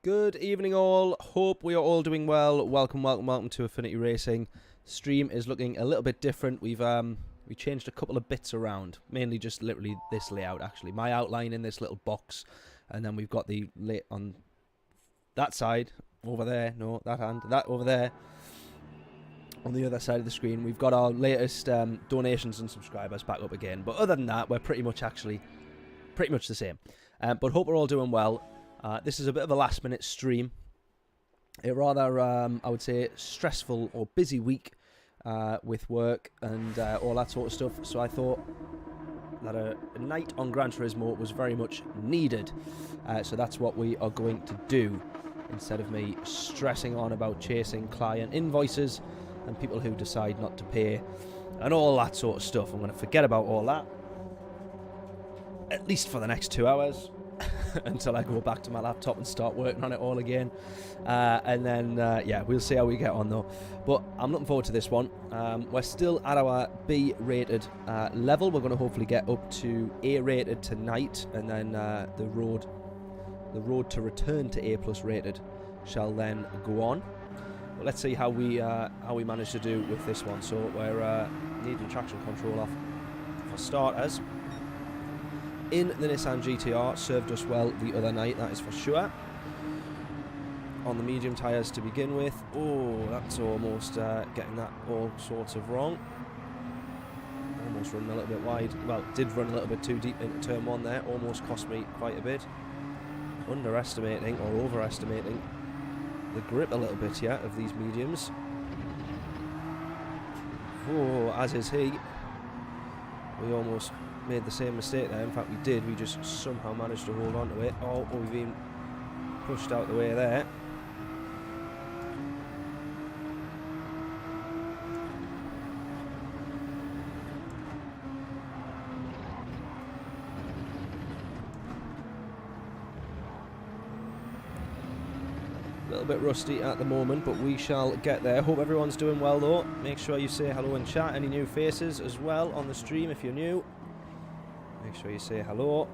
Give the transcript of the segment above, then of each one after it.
Good evening all, hope we are all doing well. Welcome to Affinity Racing. Stream is looking a little bit different. We changed a couple of bits around, mainly just literally this layout actually. My outline in this little box, and then we've got the on that side, over there, no, that hand, that over there. On the other side of the screen, we've got our latest donations and subscribers back up again. But other than that, we're pretty much the same. But hope we're all doing well. This is a bit of a last-minute stream. A rather, I would say, stressful or busy week with work and all that sort of stuff. So I thought that a night on Gran Turismo was very much needed. So that's what we are going to do. Instead of me stressing on about chasing client invoices and people who decide not to pay and all that sort of stuff. I'm going to forget about all that. At least for the next 2 hours. Until I go back to my laptop and start working on it all again. And then, yeah, we'll see how we get on though. But I'm looking forward to this one. We're still at our B-rated level. We're going to hopefully get up to A-rated tonight. And then the road to return to A+ rated shall then go on. But let's see how we manage to do with this one. So we're needing traction control off for starters. In the Nissan GTR, served us well the other night, that is for sure. On the medium tyres to begin with. Oh, that's almost getting that all sorts of wrong. Almost running a little bit wide. Well, did run a little bit too deep into turn one there. Almost cost me quite a bit. Underestimating or overestimating the grip a little bit, yeah, of these mediums. Oh, as is he. We almost made the same mistake there. In fact, we did. We just somehow managed to hold on to it. Oh, we've been pushed out the way there. A little bit rusty at the moment, but we shall get there. Hope everyone's doing well though. Make sure you say hello in chat. Any new faces as well on the stream if you're new. Make sure you say hello.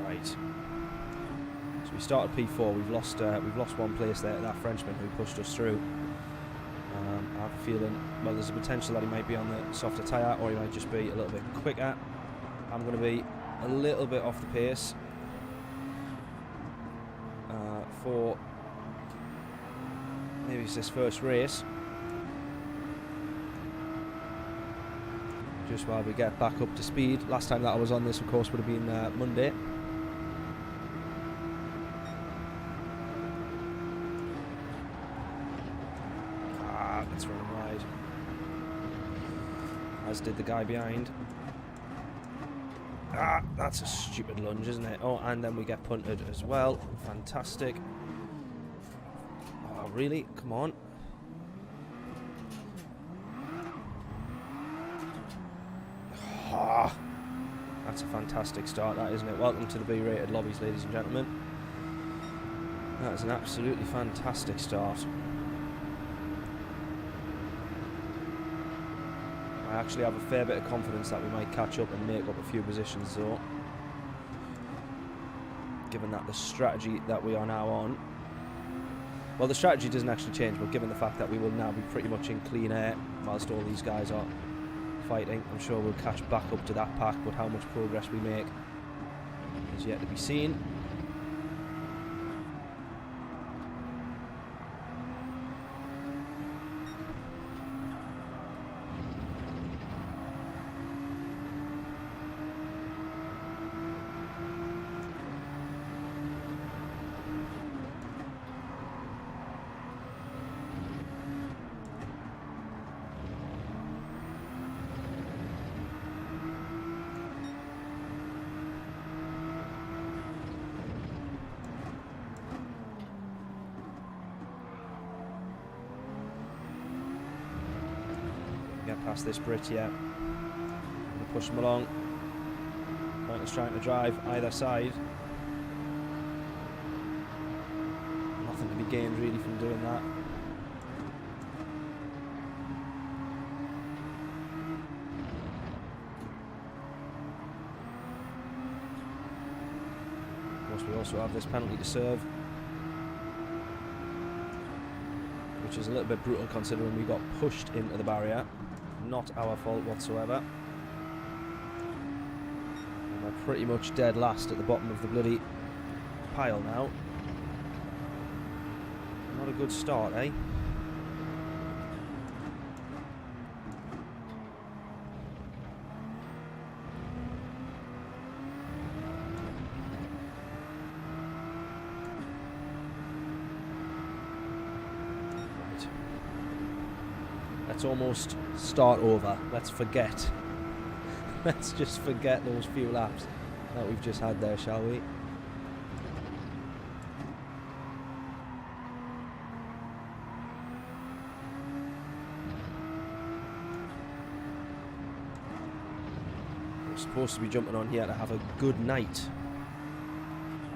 Right. So we started P4. We've lost one place there. That Frenchman who pushed us through. I have a feeling, well, there's a potential that he might be on the softer tyre, or he might just be a little bit quicker. I'm going to be a little bit off the pace for maybe it's this first race. Just while we get back up to speed. Last time that I was on this, of course, would have been Monday. That's running wide. As did the guy behind. That's a stupid lunge, isn't it? Oh, and then we get punted as well. Fantastic. Oh, really? Come on. That's a fantastic start, that, isn't it? Welcome to the B-rated lobbies, ladies and gentlemen. That is an absolutely fantastic start. I actually have a fair bit of confidence that we might catch up and make up a few positions, though. Given that the strategy that we are now on... Well, the strategy doesn't actually change, but given the fact that we will now be pretty much in clean air whilst all these guys are fighting, I'm sure we'll catch back up to that pack, but how much progress we make is yet to be seen. Past this Brit, yeah. We'll push them along. Pointless trying to drive either side. Nothing to be gained really from doing that. course, we also have this penalty to serve, which is a little bit brutal considering we got pushed into the barrier. Not our fault whatsoever. And we're pretty much dead last at the bottom of the bloody pile now. Not a good start, eh? Let's almost start over. Let's forget. Let's just forget those few laps that we've just had there, shall we? We're supposed to be jumping on here to have a good night.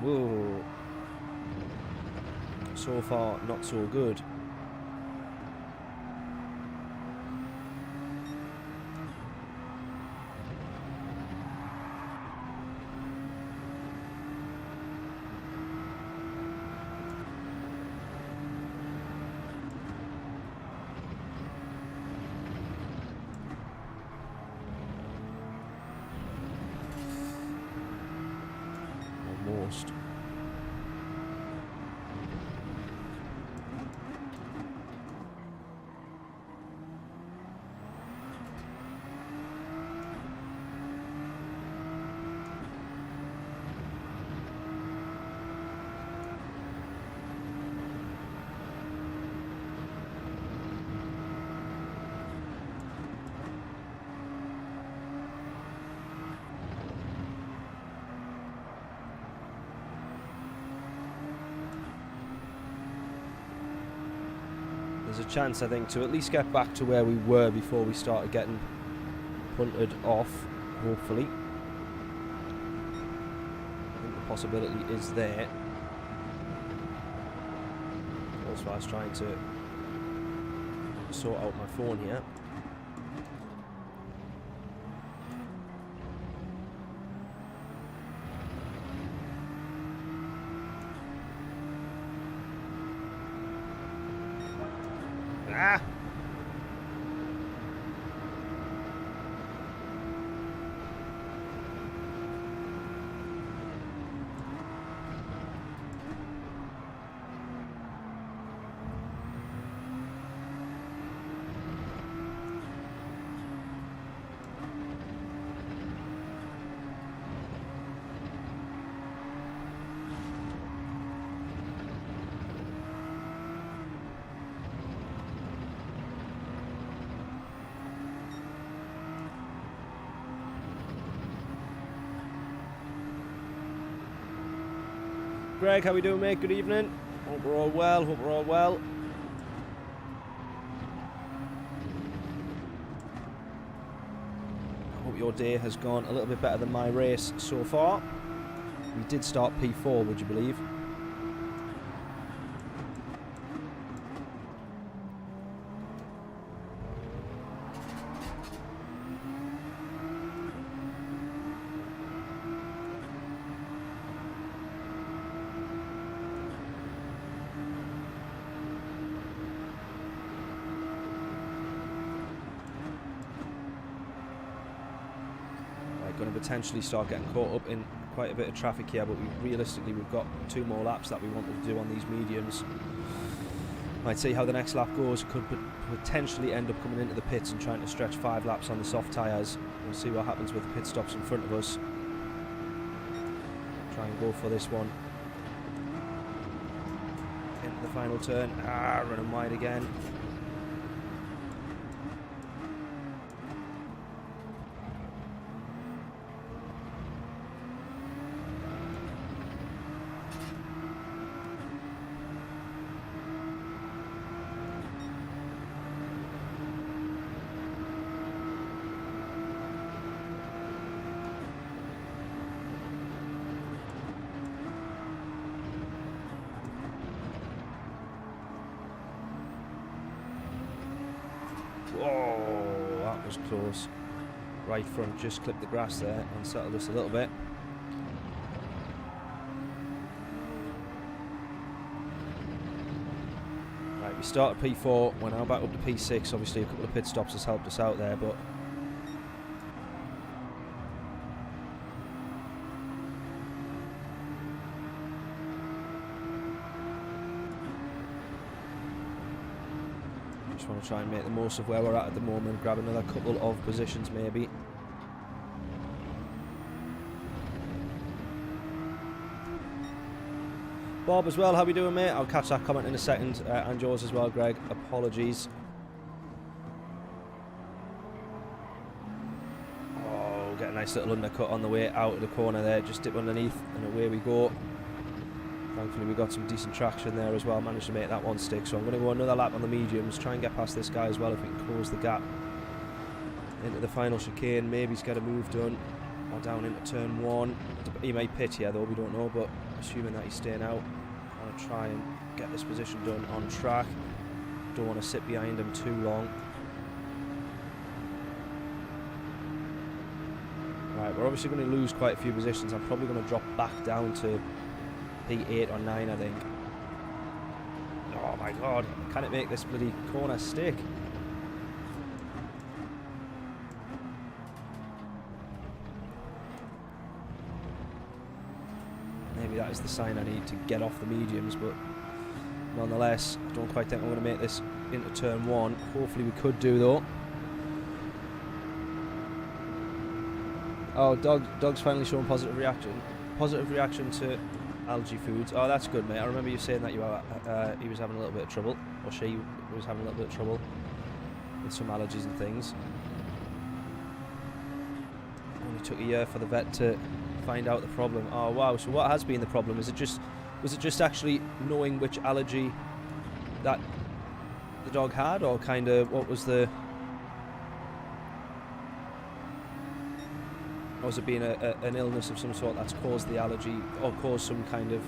Whoa. So far, not so good. Almost. There's a chance, I think, to at least get back to where we were before we started getting punted off, hopefully. I think the possibility is there. Also, I was trying to sort out my phone here. Ah! Greg, how we doing, mate? Good evening. Hope we're all well. Hope we're all well. I hope your day has gone a little bit better than my race so far. We did start P4, would you believe? Going to potentially start getting caught up in quite a bit of traffic here, but realistically we've got 2 more laps that we wanted to do on these mediums. Might see how the next lap goes. Could potentially end up coming into the pits and trying to stretch 5 laps on the soft tyres. We'll see what happens with the pit stops in front of us. Try and go for this one. Into the final turn. Running wide again. Oh, that was close. Right front just clipped the grass there and settled us a little bit. We started P4, we're now back up to P6. Obviously, a couple of pit stops has helped us out there, but just want to try and make the most of where we're at the moment. Grab another couple of positions, maybe. Bob as well, how we doing, mate? I'll catch that comment in a second, and yours as well, Greg. Apologies. Oh, get a nice little undercut on the way out of the corner there. Just dip underneath, and away we go. Thankfully, we got some decent traction there as well. Managed to make that one stick, so I'm going to go another lap on the mediums. Try and get past this guy as well if we can close the gap into the final chicane. Maybe he's got a move done, or down into turn 1. He might pit here, though. We don't know, but assuming that he's staying out. I want to try and get this position done on track. Don't want to sit behind him too long. Right, we're obviously going to lose quite a few positions. I'm probably going to drop back down to P8 or 9, I think. Oh my god, can it make this bloody corner stick? Maybe that is the sign I need to get off the mediums, but nonetheless, I don't quite think I'm going to make this into turn 1. Hopefully we could do, though. Oh, Dog's finally showing positive reaction. Positive reaction to algae foods. Oh, that's good, mate. I remember you saying that he was having a little bit of trouble, or she was having a little bit of trouble with some allergies and things. Only took a year for the vet to find out the problem. Oh wow, so what has been the problem? Was it just actually knowing which allergy that the dog had, or kind of what was the, or was it being an illness of some sort that's caused the allergy, or caused some kind of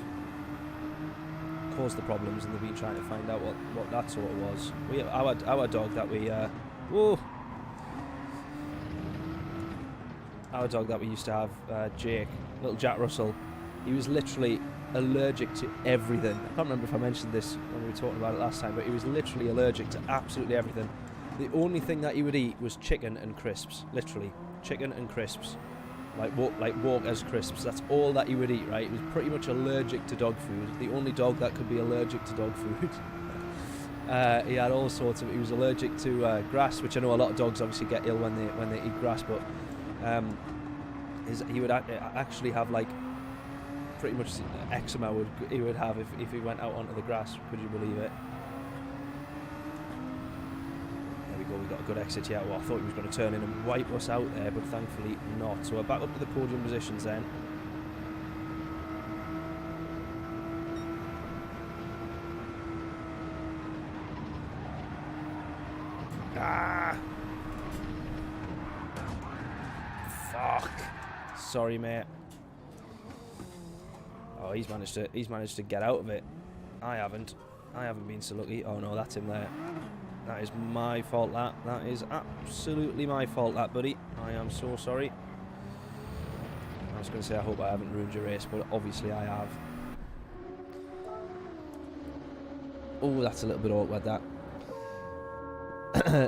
caused the problems, and they've been trying to find out what that sort of was. Our dog that we our dog that we used to have, Jake, little Jack Russell, he was literally allergic to everything. I can't remember if I mentioned this when we were talking about it last time, but he was literally allergic to absolutely everything. The only thing that he would eat was chicken and crisps, literally. Chicken and crisps. Like Walker's crisps. That's all that he would eat, right? He was pretty much allergic to dog food. The only dog that could be allergic to dog food. He had all sorts of... He was allergic to grass, which I know a lot of dogs obviously get ill when they eat grass, but... he would actually have like pretty much eczema he would have if he went out onto the grass. Could you believe it? There we go, we got a good exit here. Well, I thought he was going to turn in and wipe us out there, but thankfully not. So we're back up to the podium positions then. Ah! Fuck. Sorry, mate. Oh, he's managed to get out of it. I haven't been so lucky. Oh no, that's him there. That is my fault, that is absolutely my fault, that, buddy. I am so sorry. I was going to say I hope I haven't ruined your race, but obviously I have. Oh, that's a little bit awkward, that.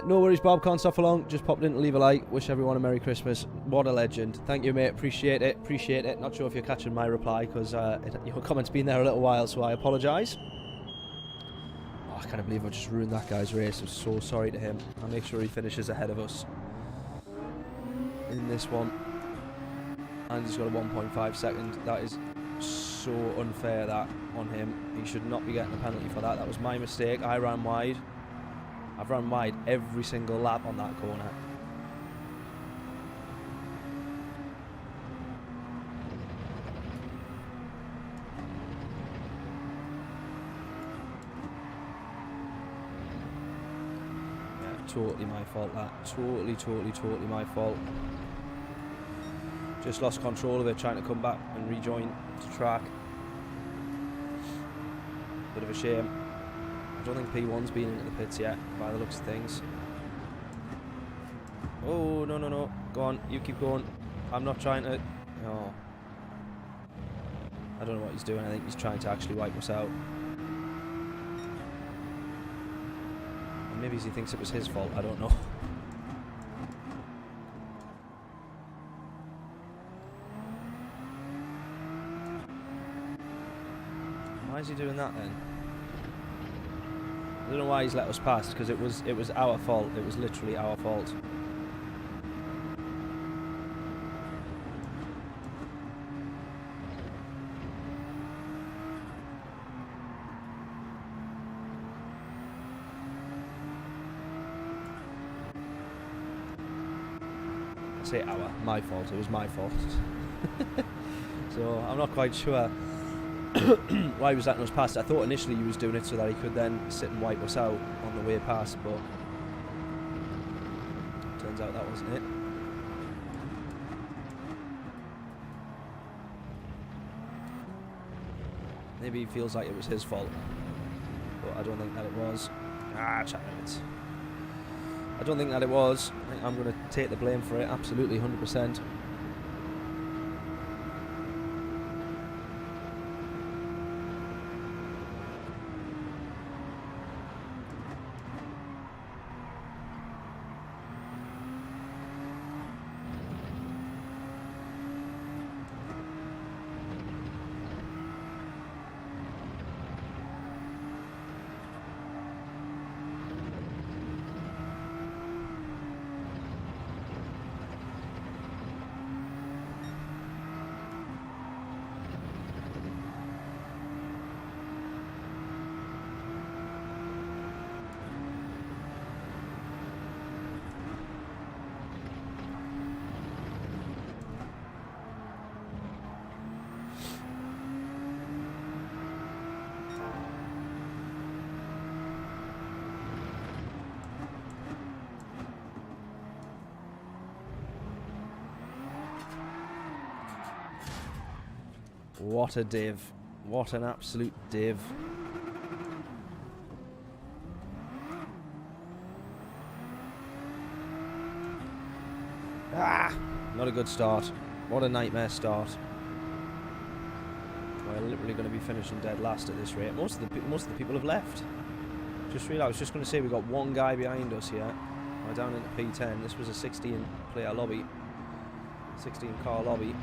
No worries, Bob, can't stop for long. Just popped in to leave a like. Wish everyone a Merry Christmas. What a legend. Thank you, mate. Appreciate it. Not sure if you're catching my reply, because your comment's been there a little while, so I apologise. Oh, I can't believe I just ruined that guy's race. I'm so sorry to him. I'll make sure he finishes ahead of us in this one. And he's got a 1.5 second. That is so unfair, that, on him. He should not be getting a penalty for that. That was my mistake. I ran wide. I've run wide every single lap on that corner. Yeah, totally my fault, that. Totally my fault. Just lost control of it, trying to come back and rejoin the track. Bit of a shame. I don't think P1's been into the pits yet, by the looks of things. Oh, no. Go on, you keep going. I'm not trying to... Oh. I don't know what he's doing. I think he's trying to actually wipe us out. Maybe he thinks it was his fault, I don't know. Why is he doing that then? I don't know why he's let us past, because it was our fault. It was literally our fault. I say our, my fault. It was my fault. So I'm not quite sure why he was letting us past. I thought initially he was doing it so that he could then sit and wipe us out on the way past, but turns out that wasn't it. Maybe he feels like it was his fault, but I don't think that it was. Chat limits. I don't think that it was. I think I'm going to take the blame for it, absolutely, 100%. What a div. What an absolute div. Not a good start. What a nightmare start. We're literally going to be finishing dead last at this rate. Most of the people have left. Just realised, I was just going to say, we've got one guy behind us here. We're down into P10. This was a 16 player lobby. 16 car lobby.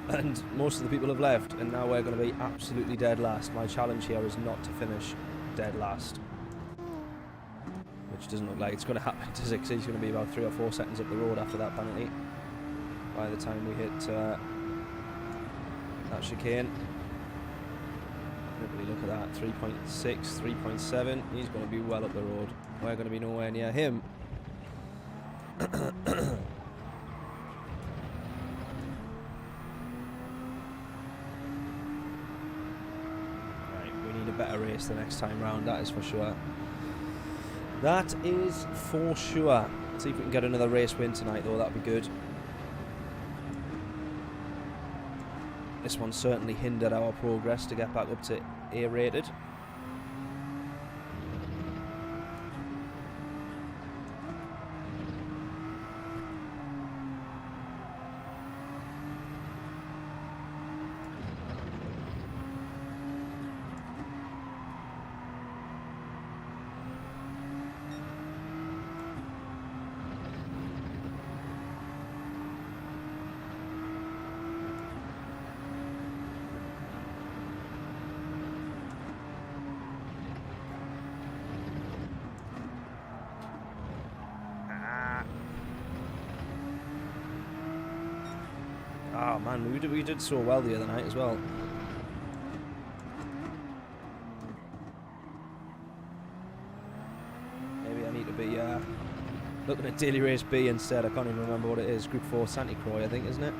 And most of the people have left, and now we're going to be absolutely dead last. My challenge here is not to finish dead last, which doesn't look like it's going to happen, does it? 'Cause he's going to be about 3 or 4 seconds up the road after that penalty by the time we hit that chicane. Everybody look at that, 3.6, 3.7. He's going to be well up the road. We're going to be nowhere near him. Better race the next time round, that is for sure. That is for sure. Let's see if we can get another race win tonight though, that'd be good. This one certainly hindered our progress to get back up to A rated. Oh man, we did so well the other night as well. Maybe I need to be looking at Daily Race B instead. I can't even remember what it is. Group 4 Santa Croix, I think, isn't it?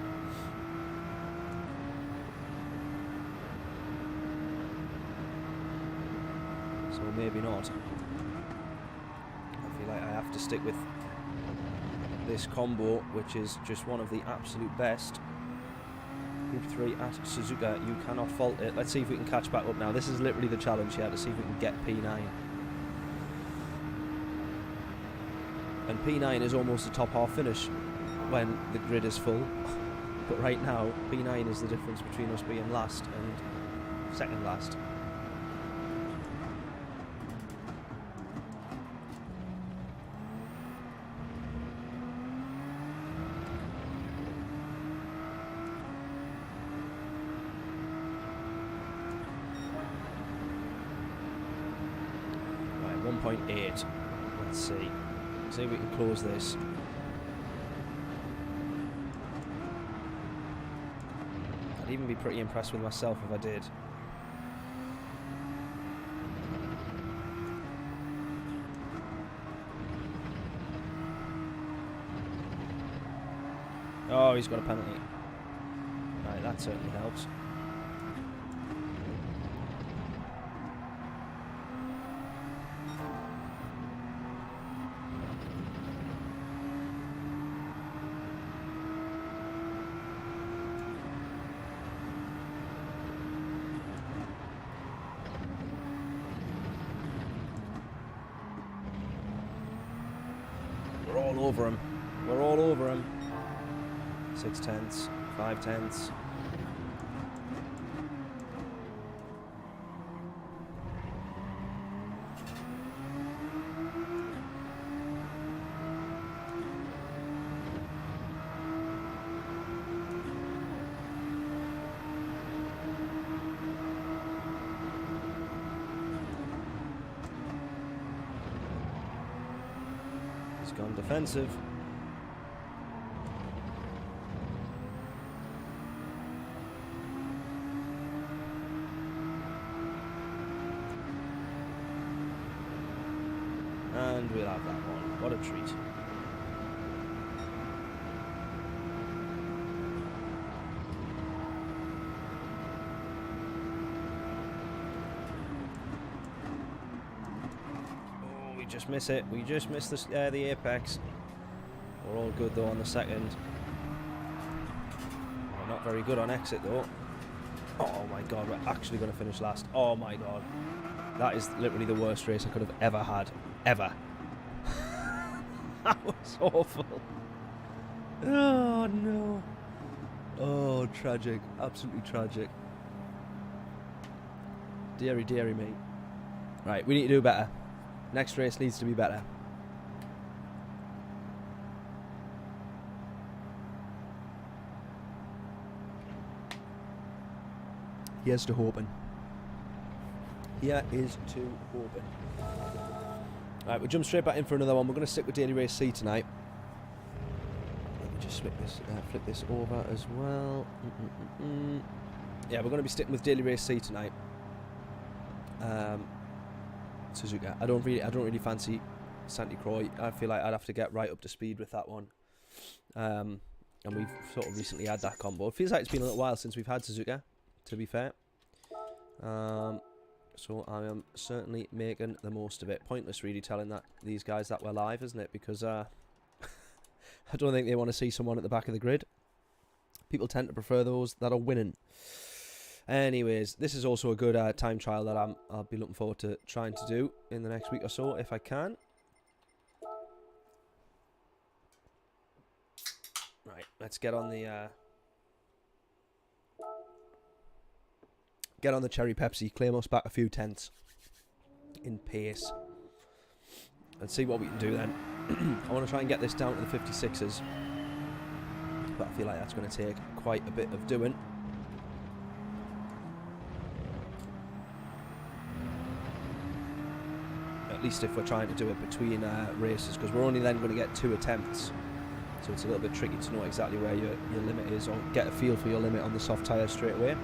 So maybe not. I feel like I have to stick with this combo, which is just one of the absolute best. Group 3 at Suzuka, you cannot fault it. Let's see if we can catch back up now. This is literally the challenge here, to see if we can get P9. And P9 is almost a top half finish when the grid is full. But right now, P9 is the difference between us being last and second last. 8. Let's see. See if we can close this. I'd even be pretty impressed with myself if I did. Oh, he's got a penalty. Right, that certainly helps. We're all over him. We're all over him. 6 tenths, 5 tenths. He's gone defensive. And we'll have that one. What a treat. Oh, we just miss it. We just missed the apex. We're all good though on the second. We're not very good on exit though. Oh my god, we're actually going to finish last. Oh my god. That is literally the worst race I could have ever had. Ever. That was awful. Oh no. Oh, tragic. Absolutely tragic. Deary, deary me. Right, we need to do better. Next race needs to be better. Here's to hoping. Here is to hoping. Right, we'll jump straight back in for another one. We're going to stick with Daily Race C tonight. Let me just flip this over as well. Yeah, we're going to be sticking with Daily Race C tonight. Suzuka. I don't really fancy Santi Croix. I feel like I'd have to get right up to speed with that one. And we've sort of recently had that combo. It feels like it's been a little while since we've had Suzuka, to be fair. So I am certainly making the most of it. Pointless really telling these guys that we're live, isn't it? Because I don't think they want to see someone at the back of the grid. People tend to prefer those that are winning. Anyways, this is also a good time trial that I'll be looking forward to trying to do in the next week or so, if I can. Right, let's get on the cherry Pepsi, claim us back a few tenths in pace, and see what we can do then. I want to try and get this down to the 56s, but I feel like that's going to take quite a bit of doing. At least if we're trying to do it between races, because we're only then going to get 2 attempts, so it's a little bit tricky to know exactly where your limit is, or get a feel for your limit on the soft tyres straight away.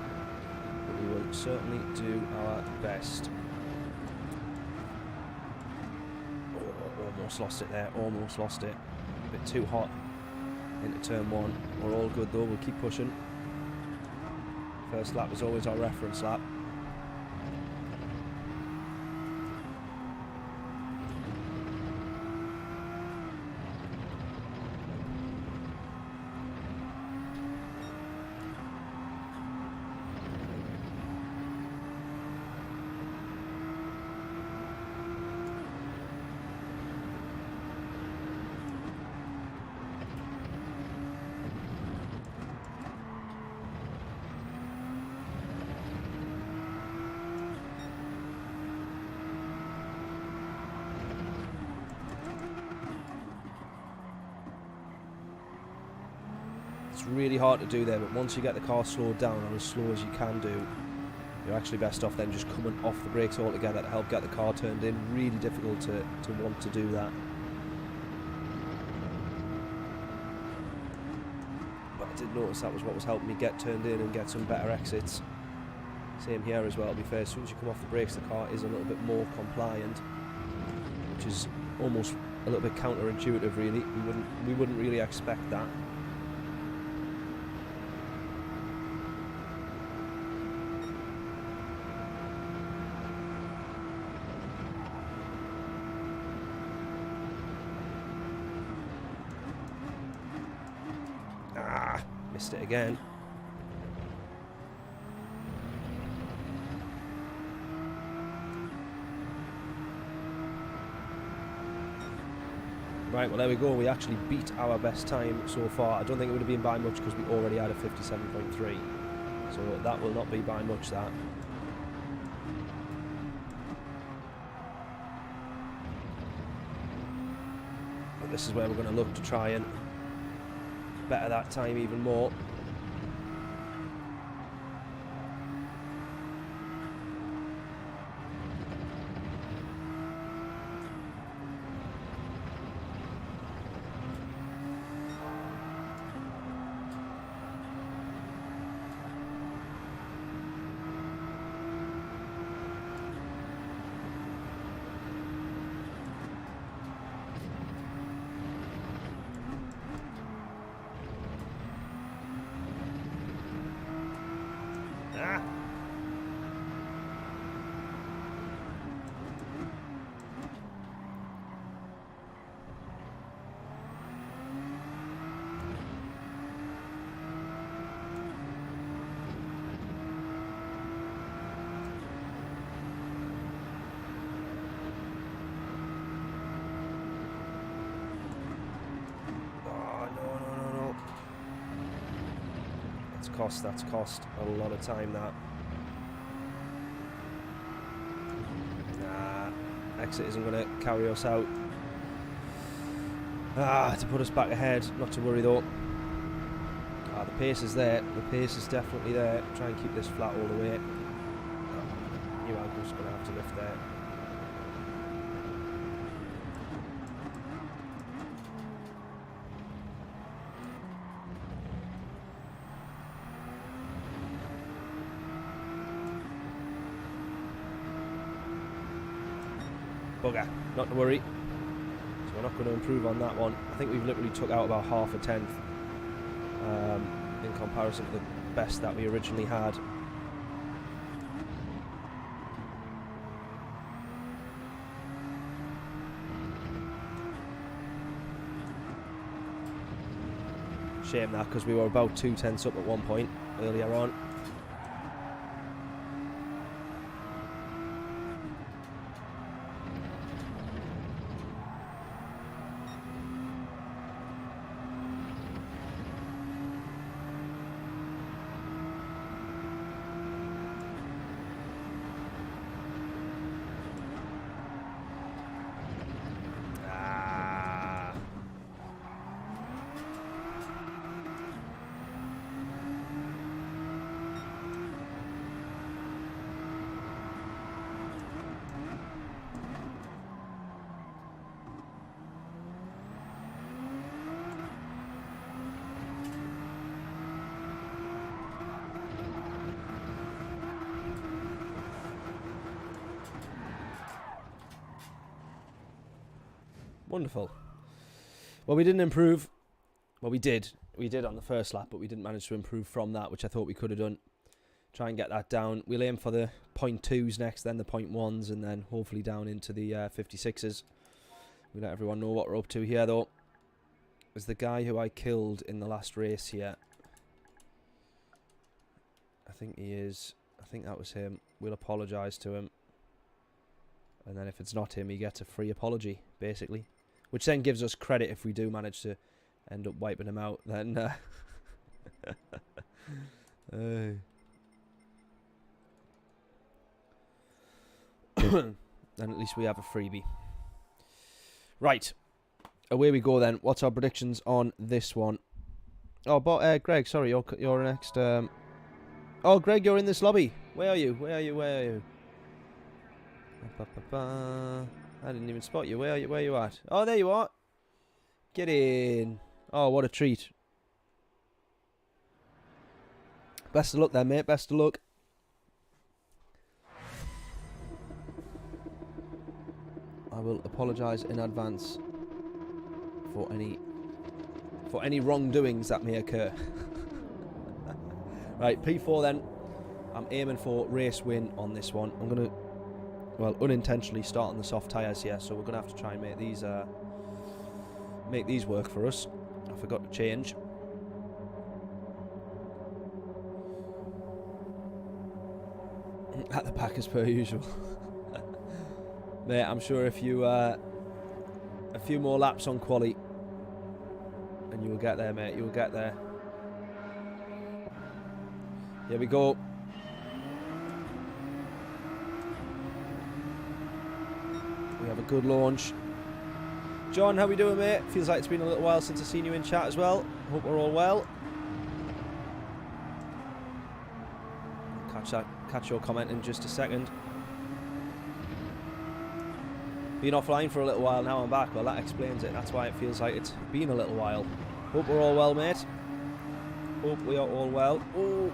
But we will certainly do our best. Oh, almost lost it there, almost lost it. A bit too hot into turn 1. We're all good though, we'll keep pushing. First lap is always our reference lap. It's really hard to do there, but once you get the car slowed down, or as slow as you can do, you're actually best off then just coming off the brakes altogether to help get the car turned in. Really difficult to want to do that. But I did notice that was what was helping me get turned in and get some better exits. Same here as well, to be fair. As soon as you come off the brakes, the car is a little bit more compliant, which is almost a little bit counterintuitive, really. We wouldn't really expect that. Missed it again. Right, well there we go. We actually beat our best time so far. I don't think it would have been by much because we already had a 57.3. So that will not be by much, that. But this is where we're going to look to try and better that time even more. That's cost a lot of time, that. Nah, exit isn't going to carry us out. To put us back ahead, not to worry though. The pace is there, the pace is definitely there. Try and keep this flat all the way. New ankle's going to have to lift there. Bugger, not to worry. So we're not going to improve on that one. I think we've literally took out about half a tenth in comparison to the best that we originally had. Shame that, because we were about 2 tenths up at one point earlier on. Wonderful. Well, we didn't improve. Well, we did. We did on the first lap, but we didn't manage to improve from that, which I thought we could have done. Try and get that down. We'll aim for the 0.2s next, then the 0.1s, and then hopefully down into the 56s. We let everyone know what we're up to here, though. Was the guy who I killed in the last race here. I think he is. I think that was him. We'll apologise to him. And then if it's not him, he gets a free apology, basically. Which then gives us credit if we do manage to end up wiping him out. Then, then at least we have a freebie. Right. Away we go then. What's our predictions on this one? Oh, but Greg, sorry, you're next. Oh, Greg, you're in this lobby. Where are you? Where are you? Where are you? I didn't even spot you. Where are you? Where are you at? Oh, there you are. Get in. Oh, what a treat. Best of luck then, mate. Best of luck. I will apologise in advance for any wrongdoings that may occur. Right, P4 then. I'm aiming for race win on this one. I'm going to, well, unintentionally start on the soft tyres here, so we're going to have to try and make these work for us. I forgot to change. At the back as per usual. Mate, I'm sure if you a few more laps on quali and you will get there, mate. You will get there. Here we go. We have a good launch. John, how we doing, mate? Feels like it's been a little while since I've seen you in chat as well. Hope we're all well. Catch your comment in just a second. Been offline for a little while, now I'm back. Well, that explains it. That's why it feels like it's been a little while. Hope we're all well, mate. Hope we are all well. Oh.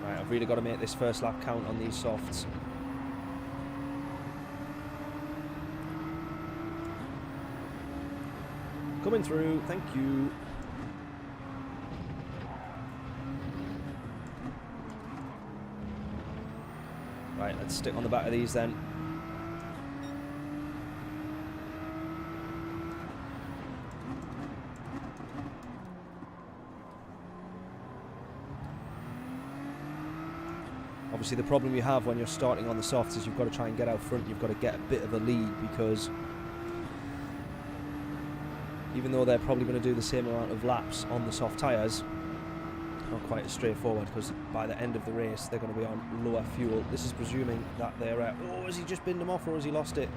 Right, I've really got to make this first lap count on these softs. Coming through, thank you. Right, let's stick on the back of these then. Obviously the problem you have when you're starting on the softs is you've got to try and get out front, you've got to get a bit of a lead, because even though they're probably going to do the same amount of laps on the soft tyres, not quite as straightforward, because by the end of the race they're going to be on lower fuel. This is presuming that they're oh, has he just binned them off or has he lost it?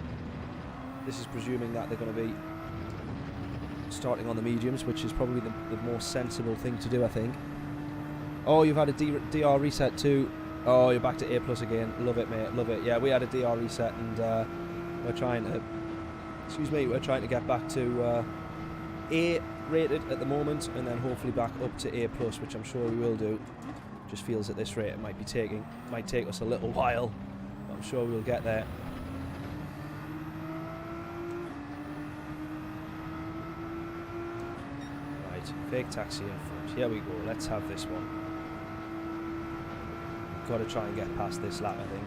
This is presuming that they're going to be starting on the mediums, which is probably the more sensible thing to do, I think. Oh, you've had a DR reset too. Oh, you're back to A plus again. Love it, mate, love it. Yeah, we had a DR reset and we're trying to get back to A rated at the moment, and then hopefully back up to A plus, which I'm sure we will do. Just feels at this rate it might take us a little while, but I'm sure we'll get there. Right, fake taxi in front. Here we go. Let's have this one. Got to try and get past this lap, I think.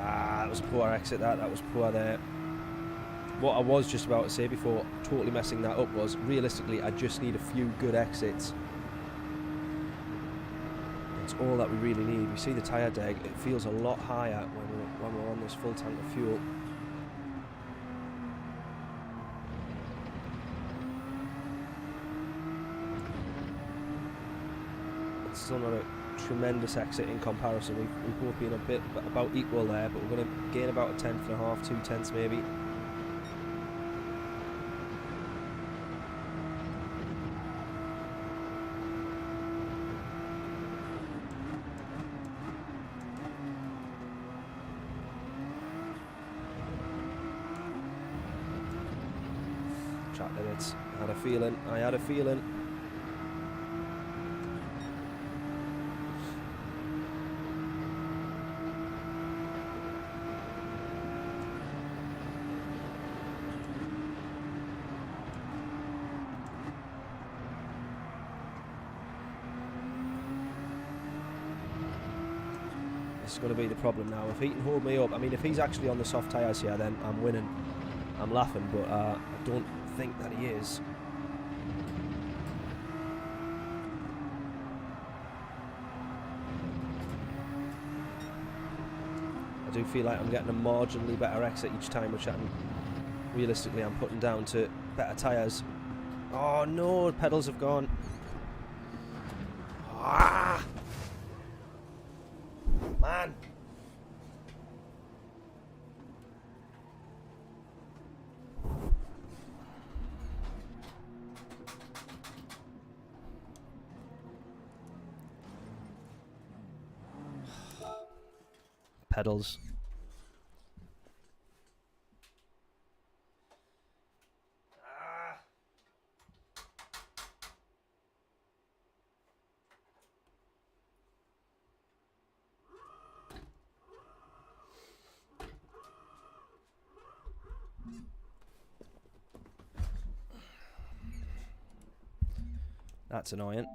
That was poor exit, that was poor there. What I was just about to say before totally messing that up was, realistically, I just need a few good exits. That's all that we really need. We see the tyre deg, it feels a lot higher when we're on this full tank of fuel. It's still not a tremendous exit in comparison. We've both been a bit about equal there, but we're going to gain about a tenth and a half, 2 tenths maybe. Track limits. I had a feeling. This is going to be the problem now. If he can hold me up, I mean, if he's actually on the soft tyres here, then I'm winning. I'm laughing, but I don't think that he is. I do feel like I'm getting a marginally better exit each time, which realistically I'm putting down to better tyres. Oh no, pedals have gone. Ah! Man! Pedals. That's annoying.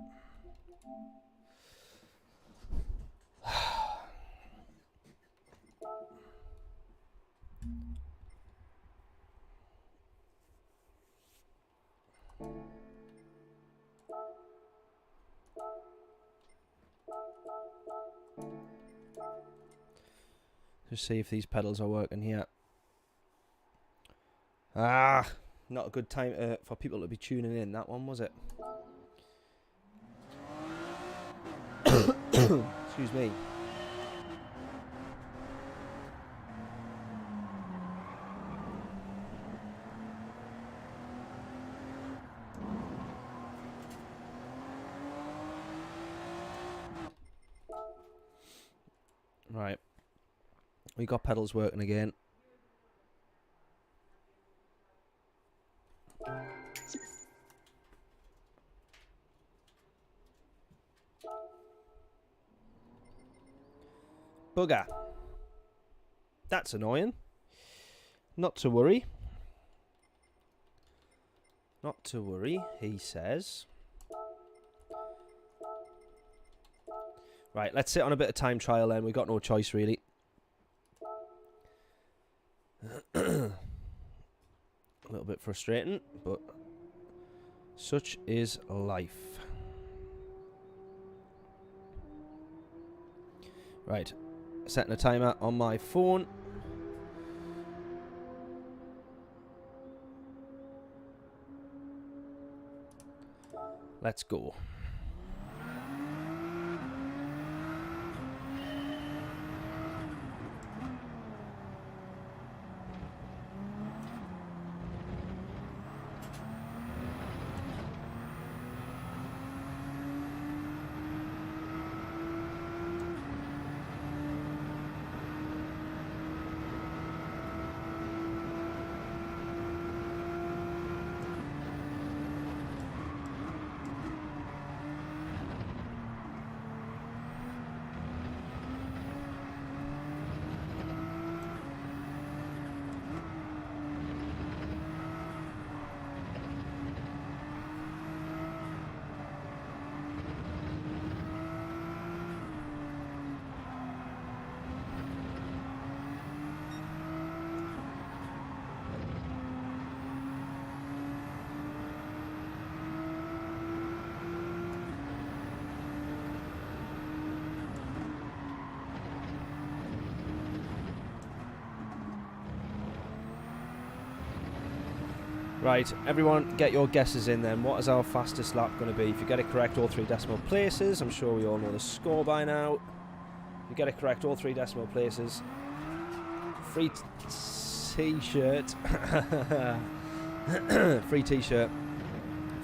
Just see if these pedals are working here. Ah, not a good time for people to be tuning in, that one, was it? Excuse me. Right. We got pedals working again. Bugger. That's annoying. Not to worry. Not to worry, he says. Right, let's sit on a bit of time trial then. We've got no choice, really. A little bit frustrating, but such is life. Right, setting a timer on my phone. Let's go. Right, everyone get your guesses in then. What is our fastest lap going to be? If you get it correct, all 3 decimal places. I'm sure we all know the score by now. If you get it correct, all 3 decimal places. Free t-shirt. Free t-shirt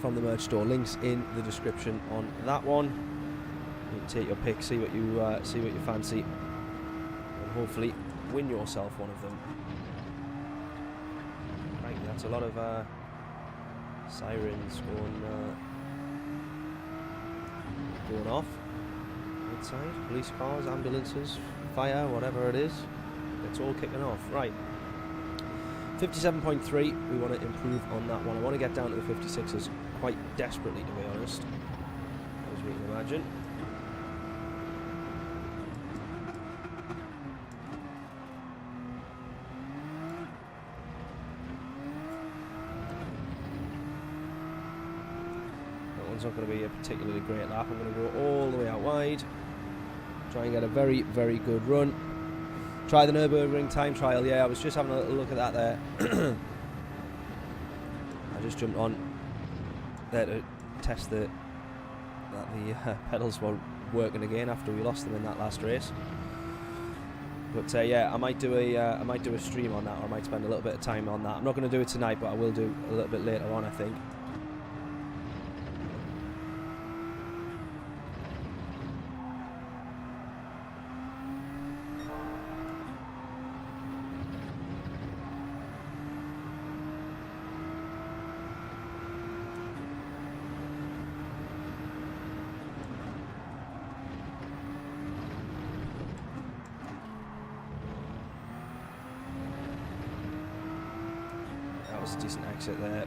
from the merch store. Links in the description on that one. You can take your pick, see what you fancy, and hopefully win yourself one of them. That's a lot of sirens going off outside. Police cars, ambulances, fire, whatever it is. It's all kicking off. Right. 57.3. We want to improve on that one. I want to get down to the 56s quite desperately, to be honest, as we can imagine. it's not going to be a particularly great lap. I'm going to go all the way out wide. Try and get a very, very good run. Try the Nürburgring time trial. Yeah, I was just having a little look at that there. I just jumped on there to test that the pedals were working again after we lost them in that last race. But yeah, I might do a stream on that, or I might spend a little bit of time on that. I'm not going to do it tonight, but I will do a little bit later on, I think. That was a decent exit there.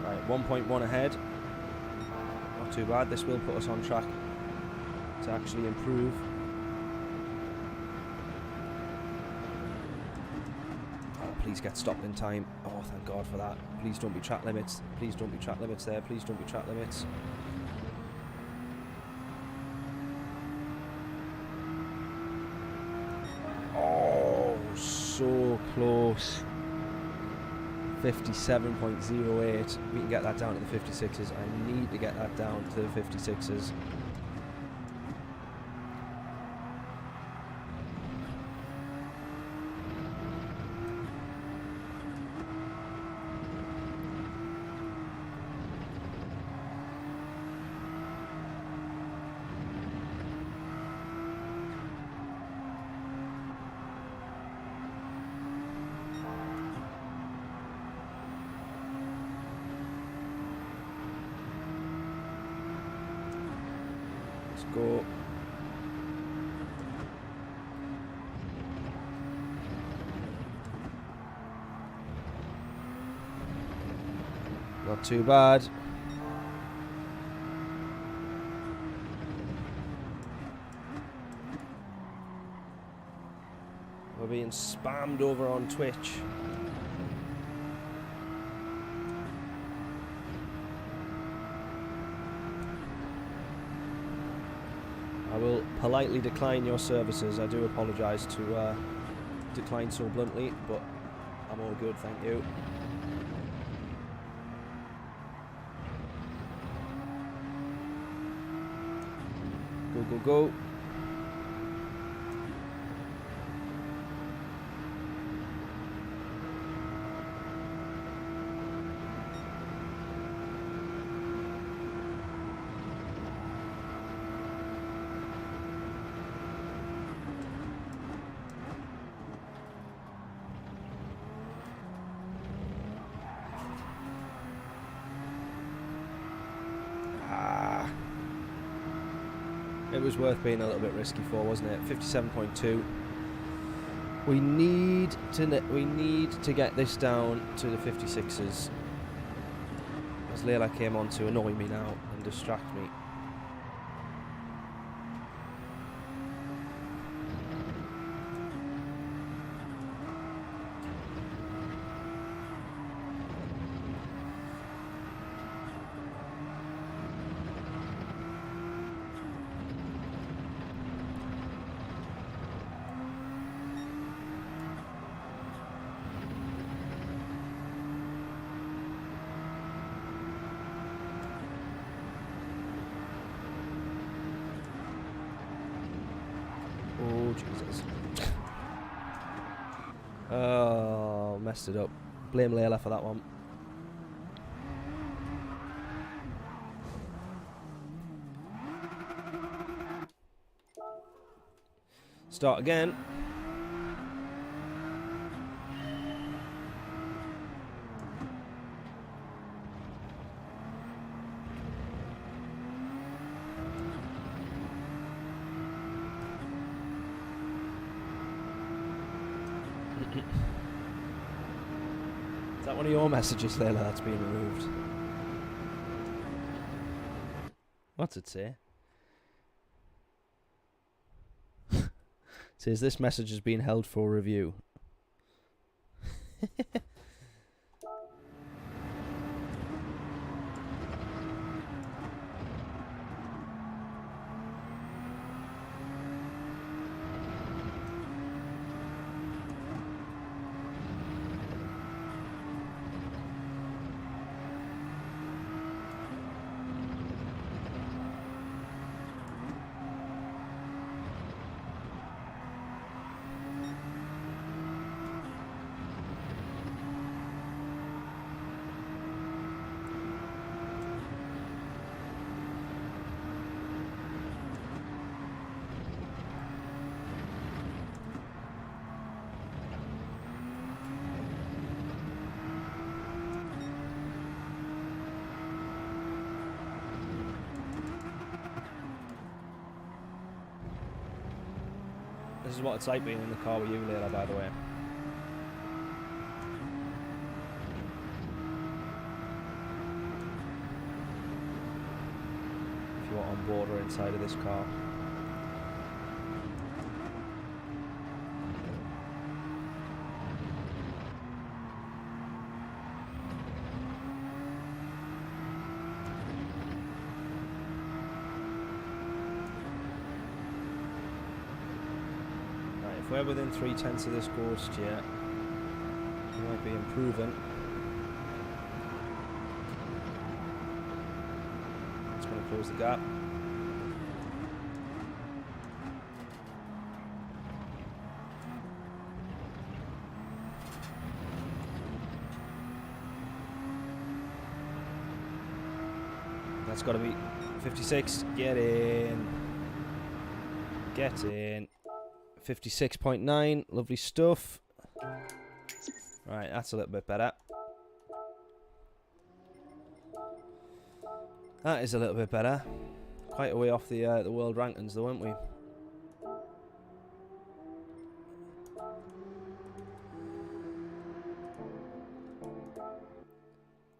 Right, 1.1 ahead. Not too bad. This will put us on track to actually improve. Oh, please get stopped in time. Oh, thank God for that. Please don't be track limits. Please don't be track limits there. Please don't be track limits. Oh, so close. 57.08. We can get that down to the 56s. I need to get that down to the 56s. Go. Not too bad. We're being spammed over on Twitch. I will politely decline your services. I do apologise to decline so bluntly, but I'm all good, thank you. Go, go, go. It was worth being a little bit risky for, wasn't it? 57.2. We need to get this down to the 56s. As Layla came on to annoy me now and distract me. Oh, Jesus. Oh, messed it up. Blame Layla for that one. Start again. Is that one of your messages, Layla, that's been removed? What's it say? It says this message has been held for review. This is what it's like being in the car with you, Layla, by the way. If you're on board or inside of this car. If we're within 3/10 of this ghost yet, we might be improving. It's going to close the gap. That's got to be 56. Get in. Get in. 56.9, lovely stuff. Right, that's a little bit better. That is a little bit better. Quite a way off the world rankings though, aren't we?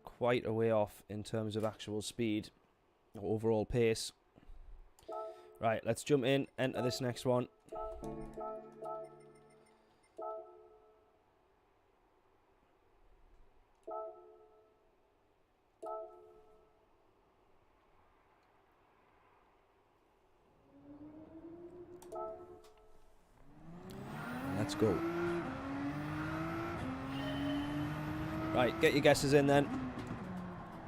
Quite a way off in terms of actual speed or overall pace. Right, let's jump in, enter this next one. Let's go. Right, get your guesses in then.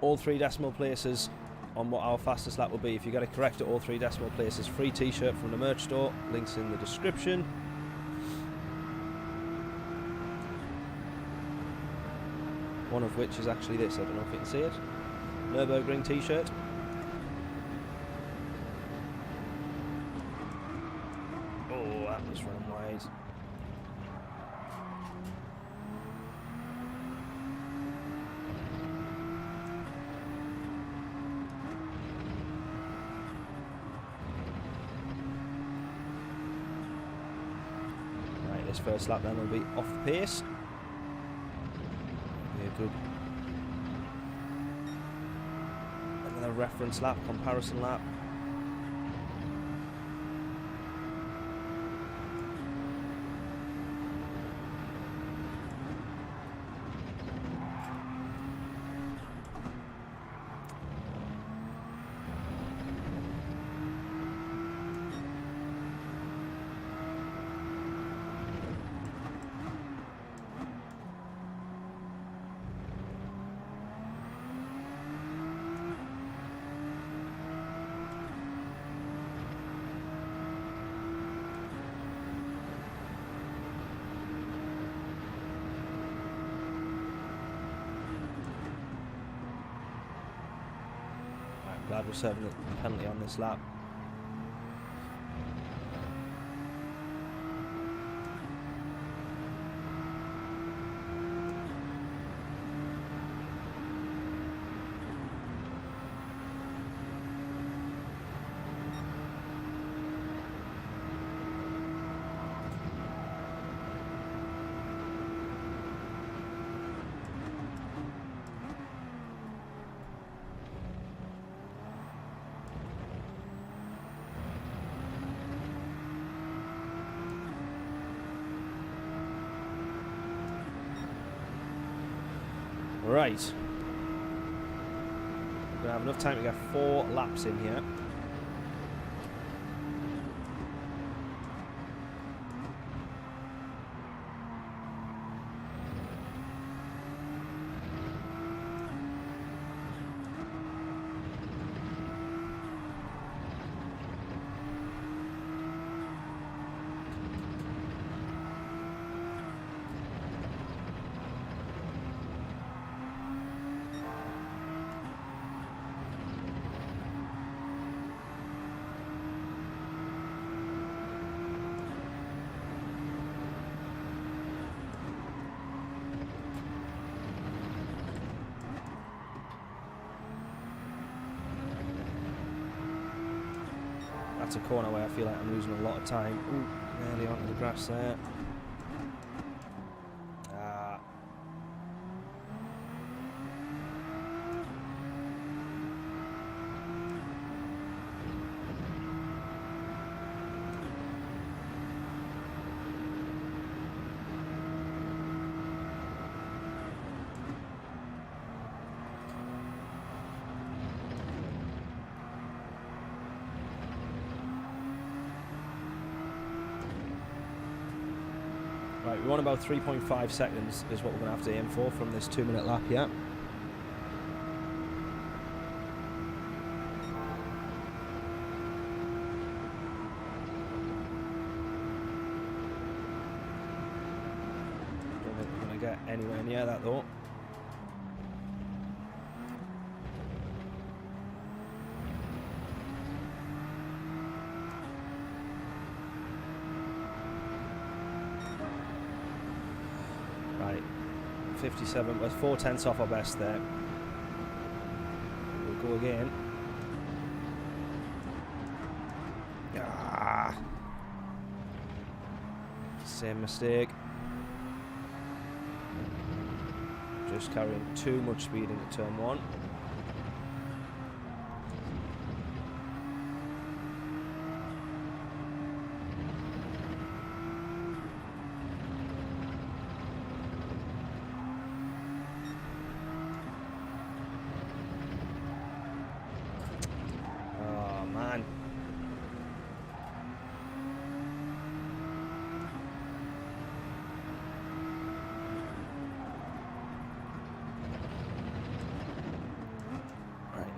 All 3 decimal places on what our fastest lap will be. If you get it correct at all 3 decimal places, free t-shirt from the merch store. Links in the description. One of which is actually this. I don't know if you can see it. Nürburgring t-shirt. Oh, that was running wide. This first lap then will be off the pace. Yeah, good. Another reference lap, comparison lap. Glad we're serving the penalty on this lap. Right. We're gonna have enough time to get 4 laps in here. That's a corner where I feel like I'm losing a lot of time. Ooh, nearly onto the grass there. Right, we want about 3.5 seconds is what we're going to have to aim for from this 2-minute lap here. Don't think we're going to get anywhere near that though. Right, 57, that's 4/10 off our best there. We'll go again. Same mistake. Just carrying too much speed into turn 1.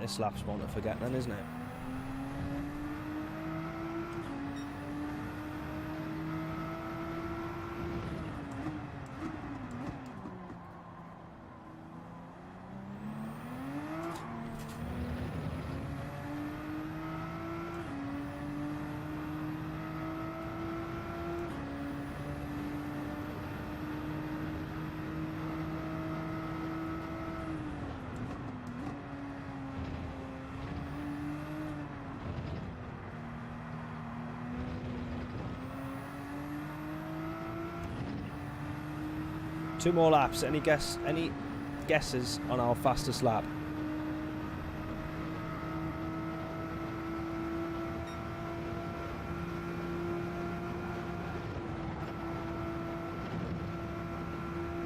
This lap's one to forget then, isn't it? Two more laps. Any guesses on our fastest lap?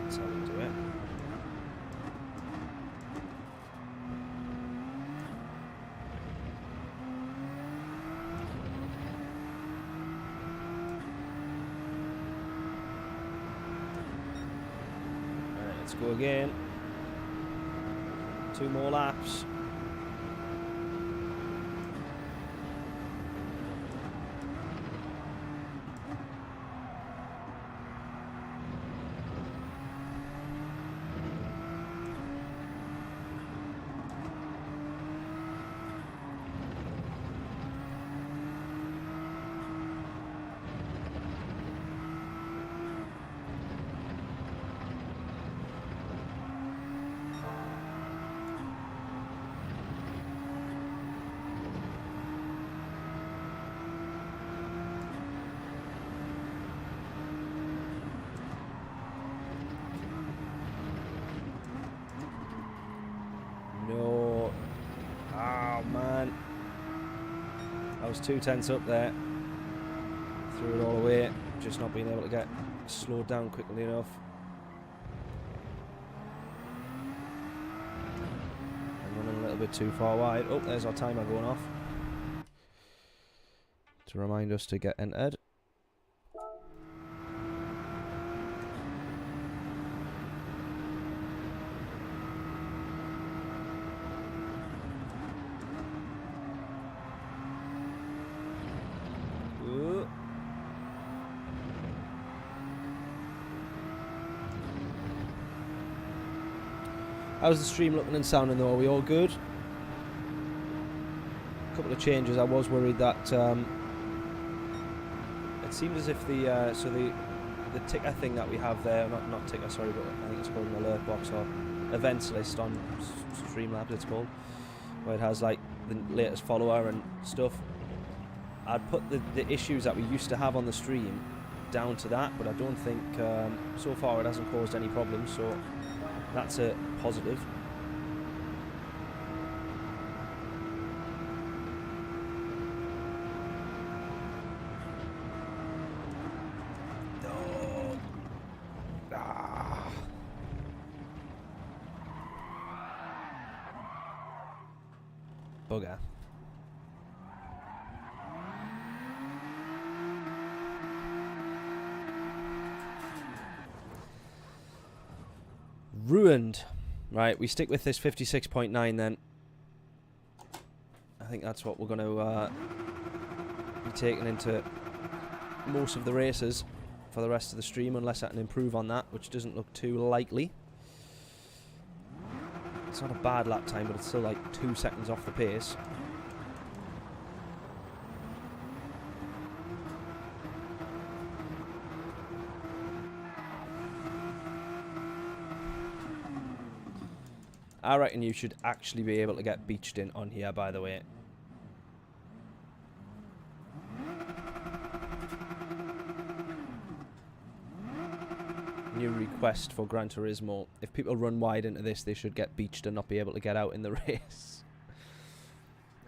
That's how we do it. Let's go again. 2 more laps. No. Oh, man. I was 2/10 up there. Threw it all away. Just not being able to get slowed down quickly enough. little bit too far wide. Oh, there's our timer going off. To remind us to get entered. Ooh. How's the stream looking and sounding though? Are we all good? A couple of changes. I was worried that it seemed as if the the ticker thing that we have there, not ticker, sorry, but I think it's called an alert box or events list on Streamlabs it's called, where it has like the latest follower and stuff. I'd put the issues that we used to have on the stream down to that, but I don't think so far it hasn't caused any problems, so that's a positive. Bugger. Ruined. Right, we stick with this 56.9 then. I think that's what we're going to be taking into most of the races for the rest of the stream, unless I can improve on that, which doesn't look too likely. It's not a bad lap time, but it's still like 2 seconds off the pace. I reckon you should actually be able to get beached in on here, by the way. New request for Gran Turismo. If people run wide into this, they should get beached and not be able to get out in the race.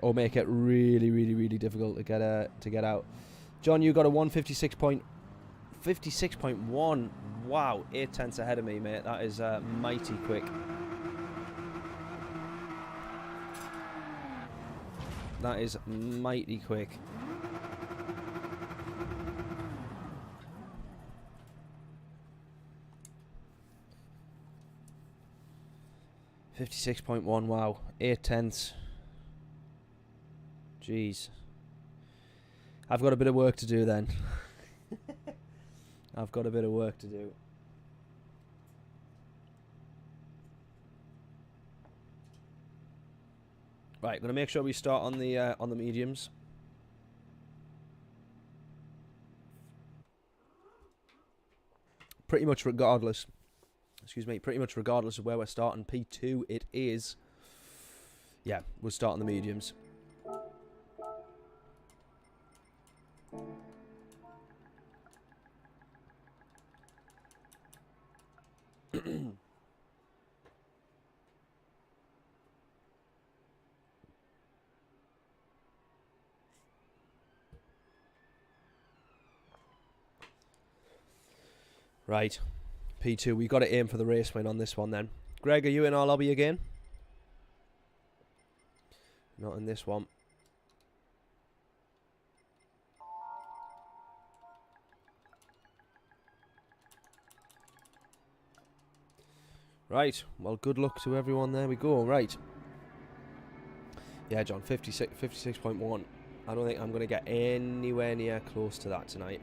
Or make it really, really, really difficult to get out. John, you got a 156.1. Wow, 8/10 ahead of me, mate. That is mighty quick. That is mighty quick. .1, wow. 8/10. Jeez. I've got a bit of work to do then. I've got a bit of work to do. Right, going to make sure we start on the mediums. Pretty much regardless. Excuse me. Pretty much regardless of where we're starting. P2 it is. Yeah, we'll start on the mediums. Right, P2, we've got to aim for the race win on this one then. Greg, are you in our lobby again? Not in this one. Right, well, good luck to everyone. There we go. Right. Yeah, John, 56.1. I don't think I'm going to get anywhere near close to that tonight.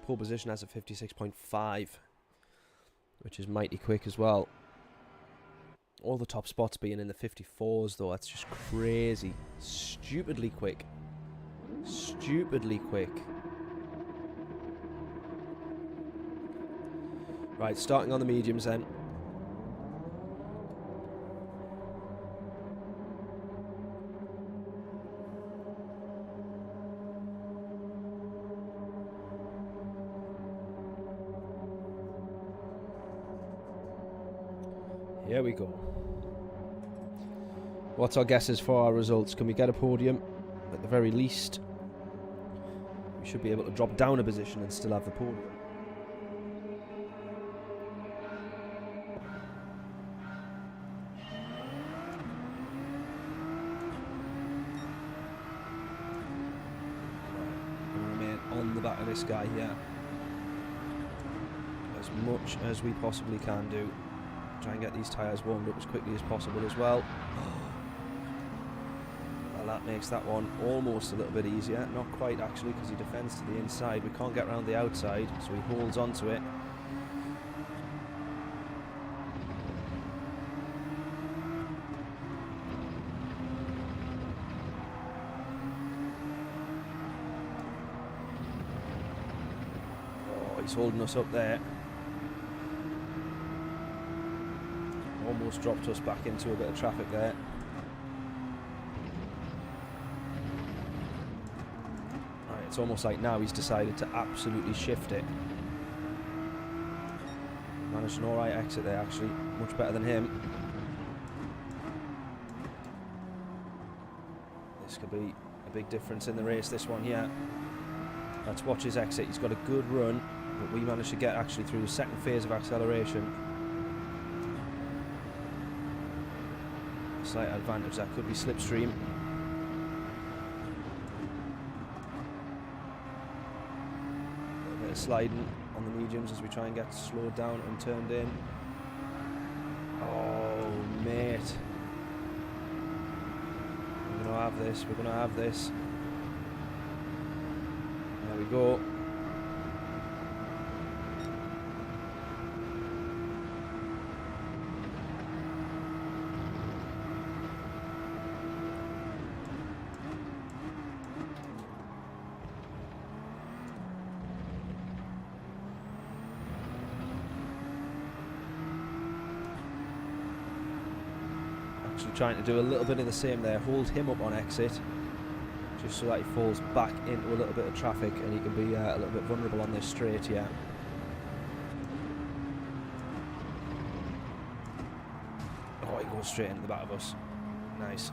Pole position has a 56.5, which is mighty quick as well. All the top spots being in the 54s, though. That's just crazy. Stupidly quick. Stupidly quick. Right, starting on the mediums then. Here we go. What's our guesses for our results? Can we get a podium? At the very least, we should be able to drop down a position and still have the podium. the back of this guy here as much as we possibly can do. Try and get these tyres warmed up as quickly as possible as well. Well, that makes that one almost a little bit easier. Not quite actually, because he defends to the inside. We can't get around the outside, so he holds onto it. Oh, he's holding us up there. Almost dropped us back into a bit of traffic there. Right, it's almost like now he's decided to absolutely shift it. Managed an alright exit there actually, much better than him. This could be a big difference in the race, this one here. Let's watch his exit. He's got a good run, but we managed to get actually through the second phase of acceleration. Slight advantage, that could be slipstream. A little bit of sliding on the mediums as we try and get slowed down and turned in. Oh, mate. We're going to have this, we're going to have this. There we go. Trying to do a little bit of the same there, hold him up on exit just so that he falls back into a little bit of traffic and he can be a little bit vulnerable on this straight here. Oh, he goes straight into the back of us. Nice.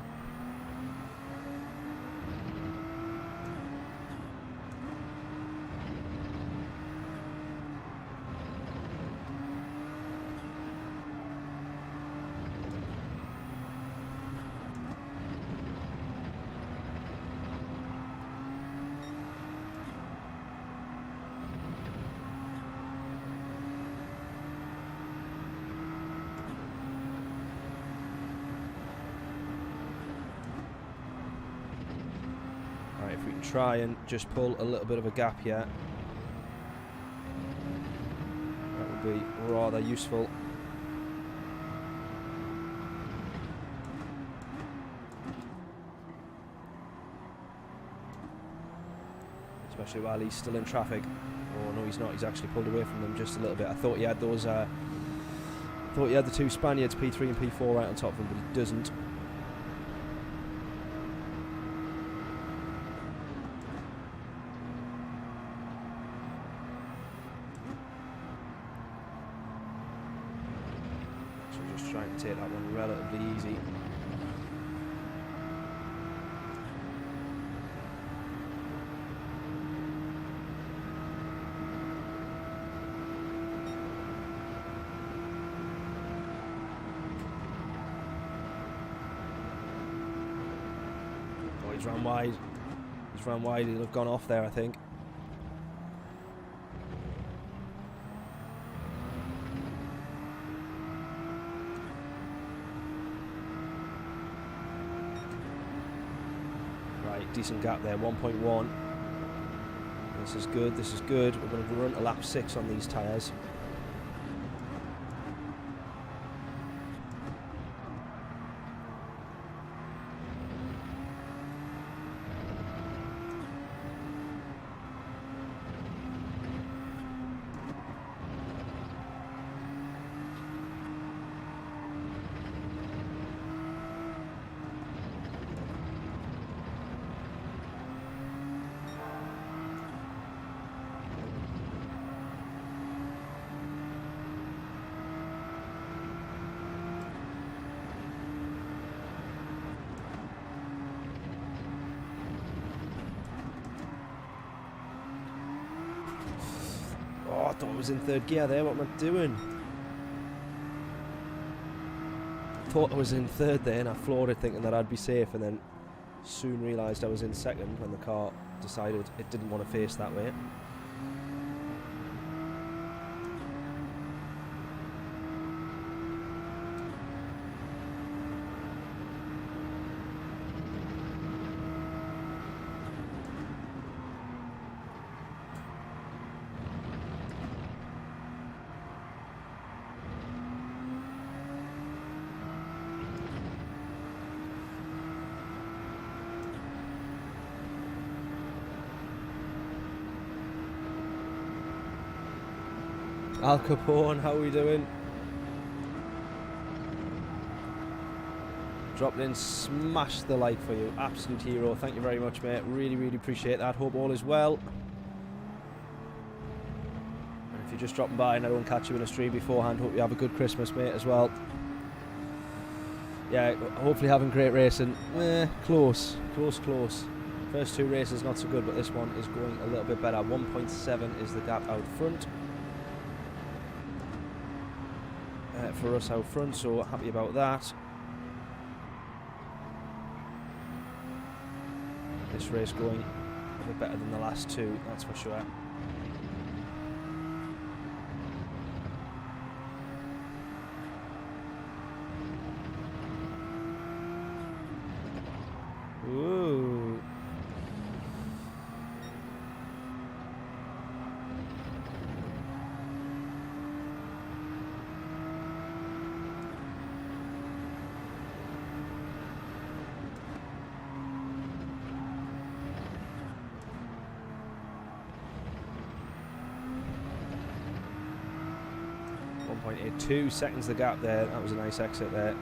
If we can try and just pull a little bit of a gap here, that would be rather useful. Especially while he's still in traffic. Oh no, he's not. He's actually pulled away from them just a little bit. I thought he had those. Thought he had the two Spaniards, P3 and P4, right on top of him, but he doesn't. Trying to take that one relatively easy. Oh, he's run wide. He's run wide. He'll have gone off there, I think. Decent gap there, 1.1. This is good, this is good. We're going to run a lap 6 on these tyres. Oh, I thought I was in third gear there. What am I doing? I thought I was in third there and I floored it thinking that I'd be safe, and then Soon realised I was in second when the car decided it didn't want to face that way. Al Capone, how are we doing? Dropped in, smashed the like for you. Absolute hero. Thank you very much, mate. Really, really appreciate that. Hope all is well. And if you're just dropping by and I don't catch you in a stream beforehand, hope you have a good Christmas, mate, as well. Yeah, hopefully having great racing. Close. First 2 races not so good, but this one is going a little bit better. 1.7 is the gap out front. For us out front, so happy about that. This race going a bit better than the last 2, that's for sure. Ooh. .82 seconds the gap there. That was a nice exit there.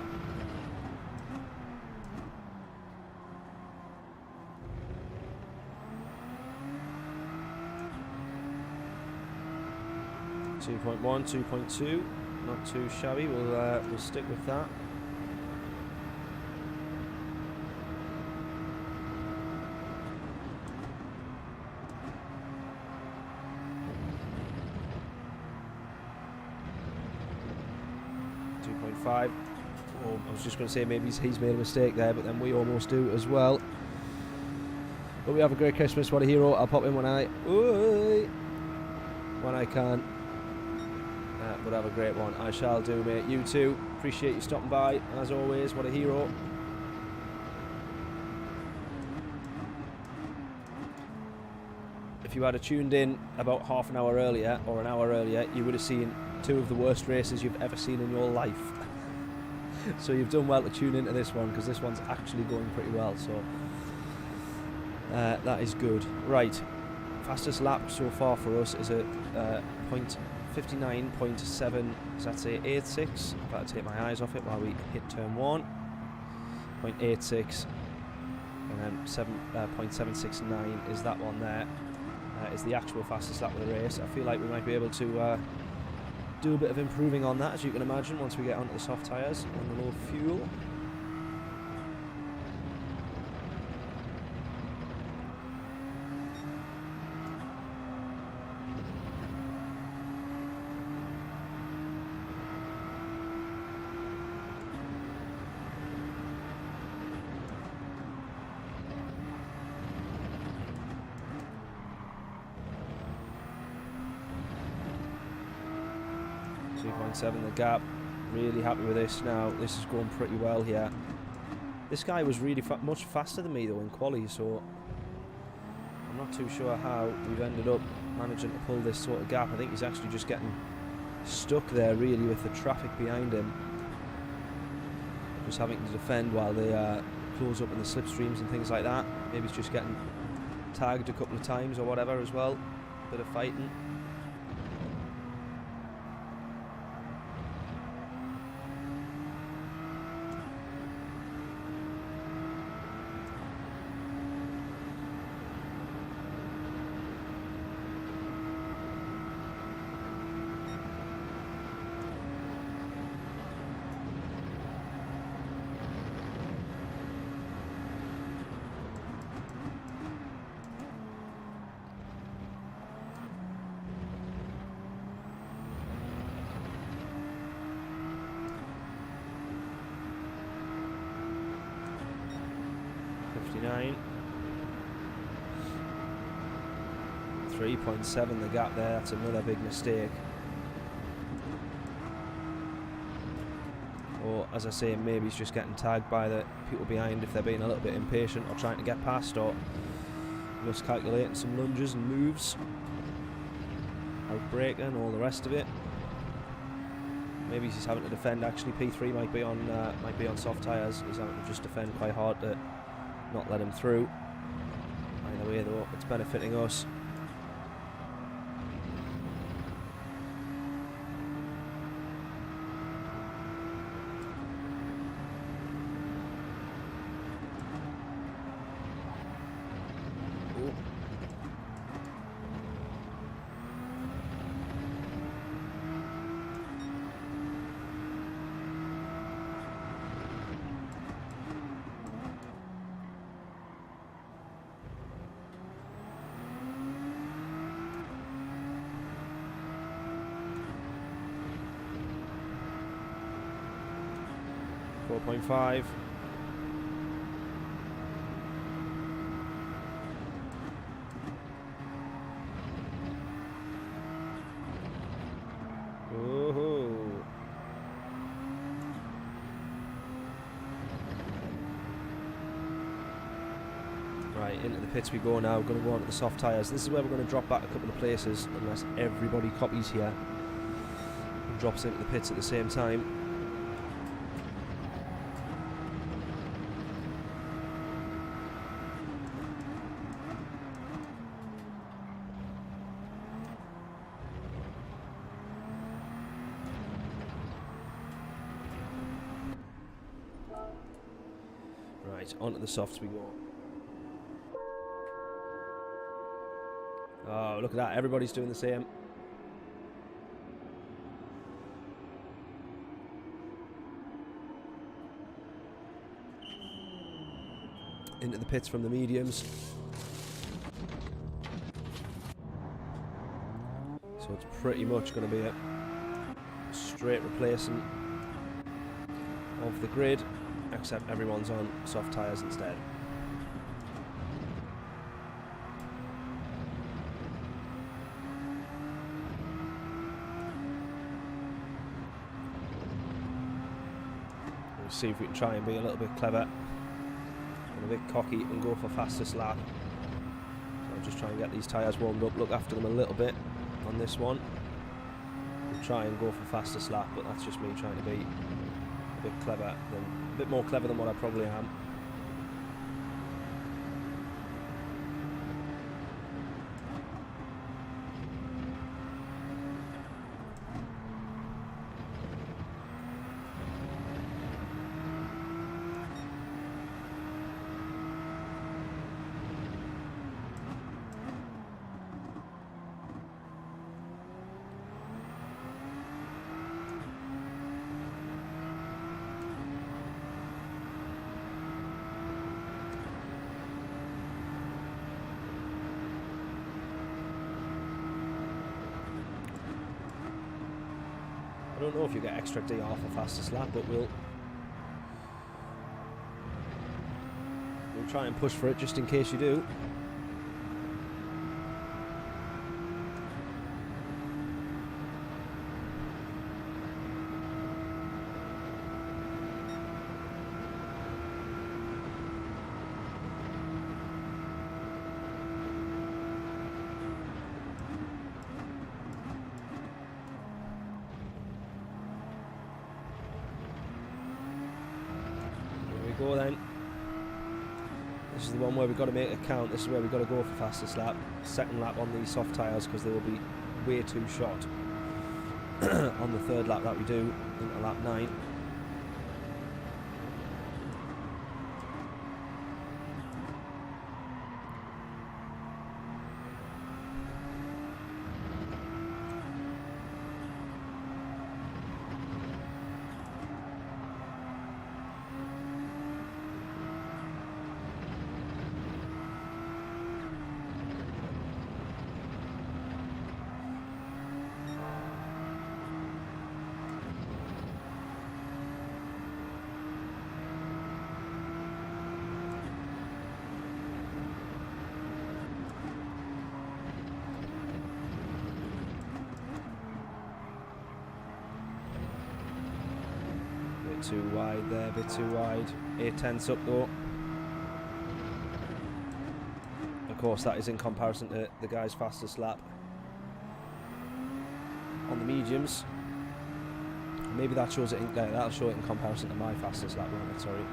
.1, 2.2, not too shabby. We'll stick with that. Oh, I was just going to say maybe he's made a mistake there, but then we almost do as well. But we have a great Christmas. What a hero. I'll pop in when I can. But have a great one. I shall do, mate. You too. Appreciate you stopping by. As always, what a hero. If you had tuned in about half an hour earlier or an hour earlier, you would have seen 2 of the worst races you've ever seen in your life. So you've done well to tune into this one, because this one's actually going pretty well, so that is good. Right, fastest lap so far for us is a .59.7, does that say 86? I've got to take my eyes off it while we hit turn 1. .86, and then 0.769 is that one there. Is the actual fastest lap of the race. I feel like we might be able to do a bit of improving on that, as you can imagine, once we get onto the soft tyres and the low fuel. .7 the gap. Really happy with this now. This is going pretty well here. This guy was really much faster than me though in quali, so I'm not too sure how we've ended up managing to pull this sort of gap. I think he's actually just getting stuck there really with the traffic behind him, just having to defend while they close up in the slipstreams and things like that. Maybe he's just getting tagged a couple of times or whatever as well. Bit of fighting. 3.9. 3.7 the gap there. That's another big mistake. Or, as I say, maybe he's just getting tagged by the people behind if they're being a little bit impatient or trying to get past, or miscalculating some lunges and moves, outbraking and all the rest of it. Maybe he's having to defend. Actually, P3 might be on soft tyres. He's having to just defend quite hard to not let him through. Either way, though, it's benefiting us. .5. Woohoo. Right, into the pits we go now. We're going to go onto the soft tyres. This is where we're going to drop back a couple of places, unless everybody copies here and drops into the pits at the same time. Right, onto the softs we go. Oh, look at that. Everybody's doing the same. Into the pits from the mediums. So it's pretty much going to be a straight replacing of the grid, except everyone's on soft tyres instead. We'll see if we can try and be a little bit clever and a bit cocky and go for fastest lap. So I'll just try and get these tyres warmed up, look after them a little bit on this one. We'll try and go for fastest lap, but that's just me trying to be a bit clever, a bit more clever than what I probably am. I don't know if you get extra D off a fastest lap, but we'll try and push for it just in case you do. Go then. This is the one where we've got to make a count. This is where we've got to go for fastest lap. Second lap on these soft tyres, because they will be way too short on the third lap that we do into lap 9. too wide there, a bit too wide. 8/10 up though. Of course, that is in comparison to the guy's fastest lap on the mediums. Maybe that shows it in, that'll show it in comparison to my fastest lap, won't it? Sorry.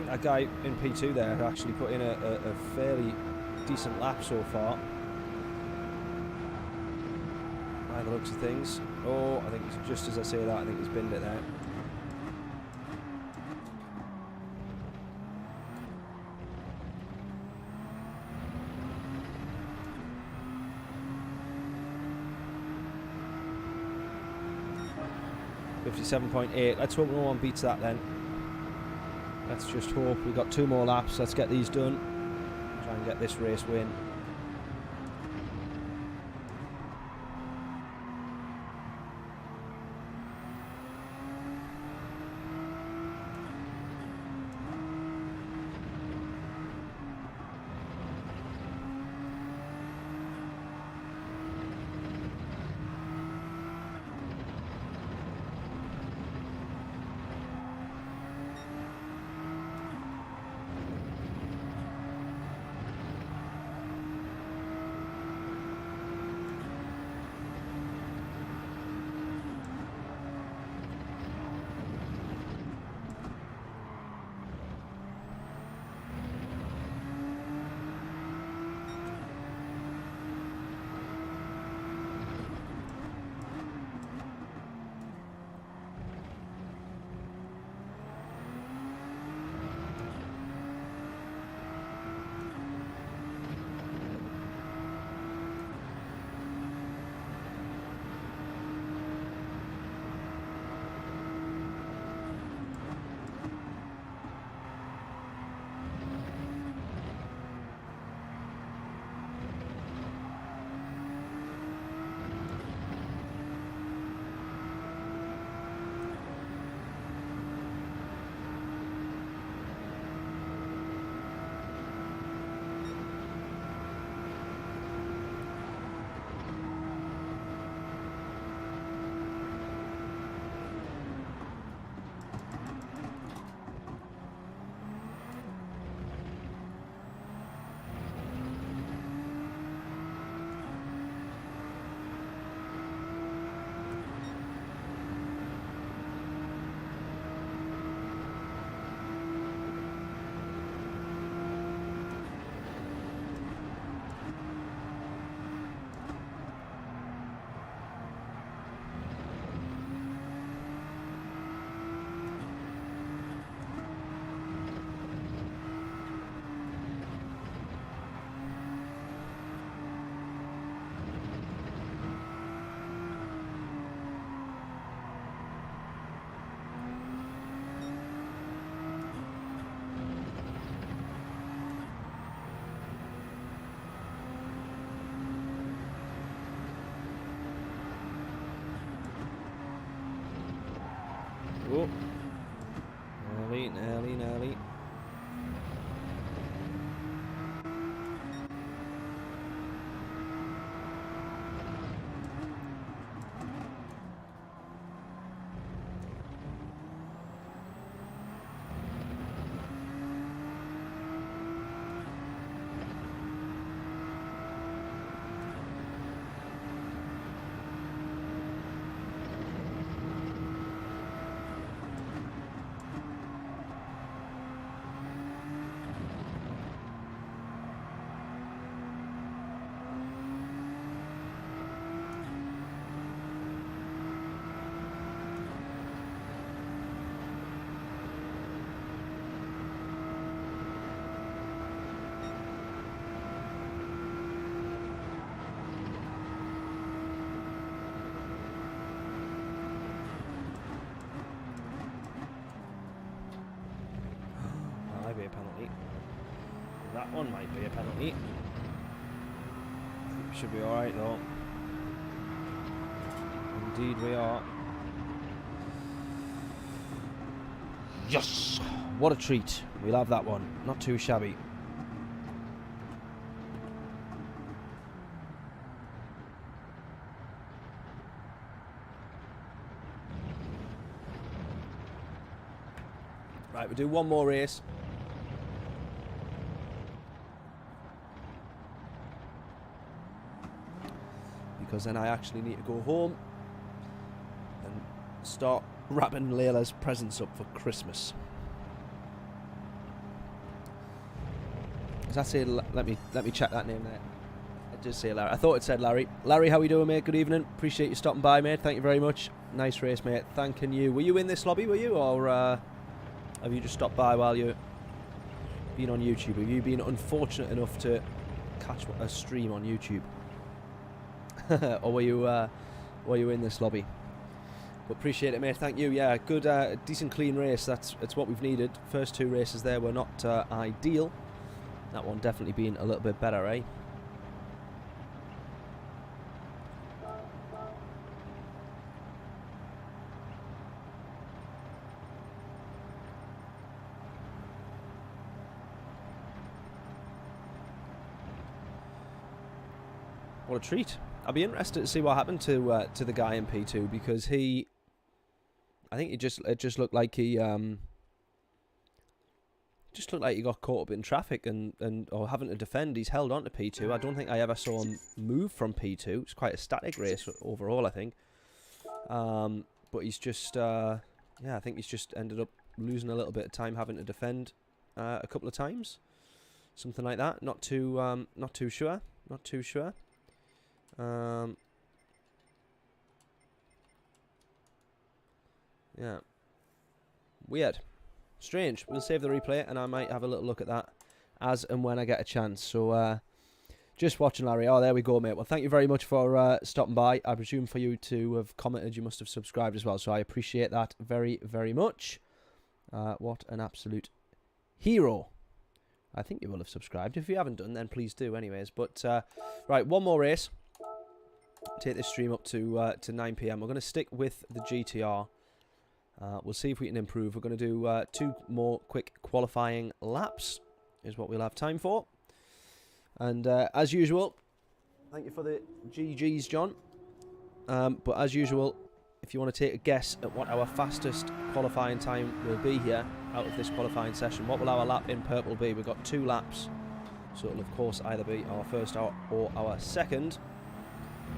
That guy in P2 there actually put in a fairly decent lap so far, by the looks of things. Oh, I think just as I say that, I think he's binned it there. .57.8. Let's hope no one beats that then. Let's just hope. We've got 2 more laps. Let's get these done. Try and get this race win. Oh, nearly. That might be a penalty. That one might be a penalty. Should be alright though. Indeed we are. Yes! What a treat. We'll have that one. Not too shabby. Right, we'll do one more race. Because then I actually need to go home and start wrapping Layla's presents up for Christmas. Does that say? Let me check that name there. It did say Larry. I thought it said Larry. Larry, how we doing, mate? Good evening. Appreciate you stopping by, mate. Thank you very much. Nice race, mate. Thanking you. Were you in this lobby? Were you, or have you just stopped by while you've been on YouTube? Have you been unfortunate enough to catch a stream on YouTube? Or were you in this lobby? But appreciate it, mate. Thank you. Yeah, good, decent, clean race. That's what we've needed. First two races there were not ideal. That one definitely been a little bit better, eh? What a treat. I'll be interested to see what happened to the guy in P2, because I think it just looked like he got caught up in traffic and or having to defend. He's held on to P2. I don't think I ever saw him move from P2. It's quite a static race overall, I think. But he's just yeah, I think he's just ended up losing a little bit of time having to defend a couple of times, something like that. Not too sure. Not too sure. Yeah. Weird. Strange. We'll save the replay and I might have a little look at that as and when I get a chance. So, just watching, Larry. Oh, there we go, mate. Well, thank you very much for stopping by. I presume for you to have commented, you must have subscribed as well. So I appreciate that very, very much. What an absolute hero. I think you will have subscribed. If you haven't done, then please do anyways. But, right, one more race. Take this stream up to 9 PM. We're going to stick with the GTR. We'll see if we can improve. We're going to do 2 more quick qualifying laps is what we'll have time for. And as usual, thank you for the GGs, John. But as usual, if you want to take a guess at what our fastest qualifying time will be here out of this qualifying session, what will our lap in purple be? We've got 2 laps. So it'll, of course, either be our first or our second.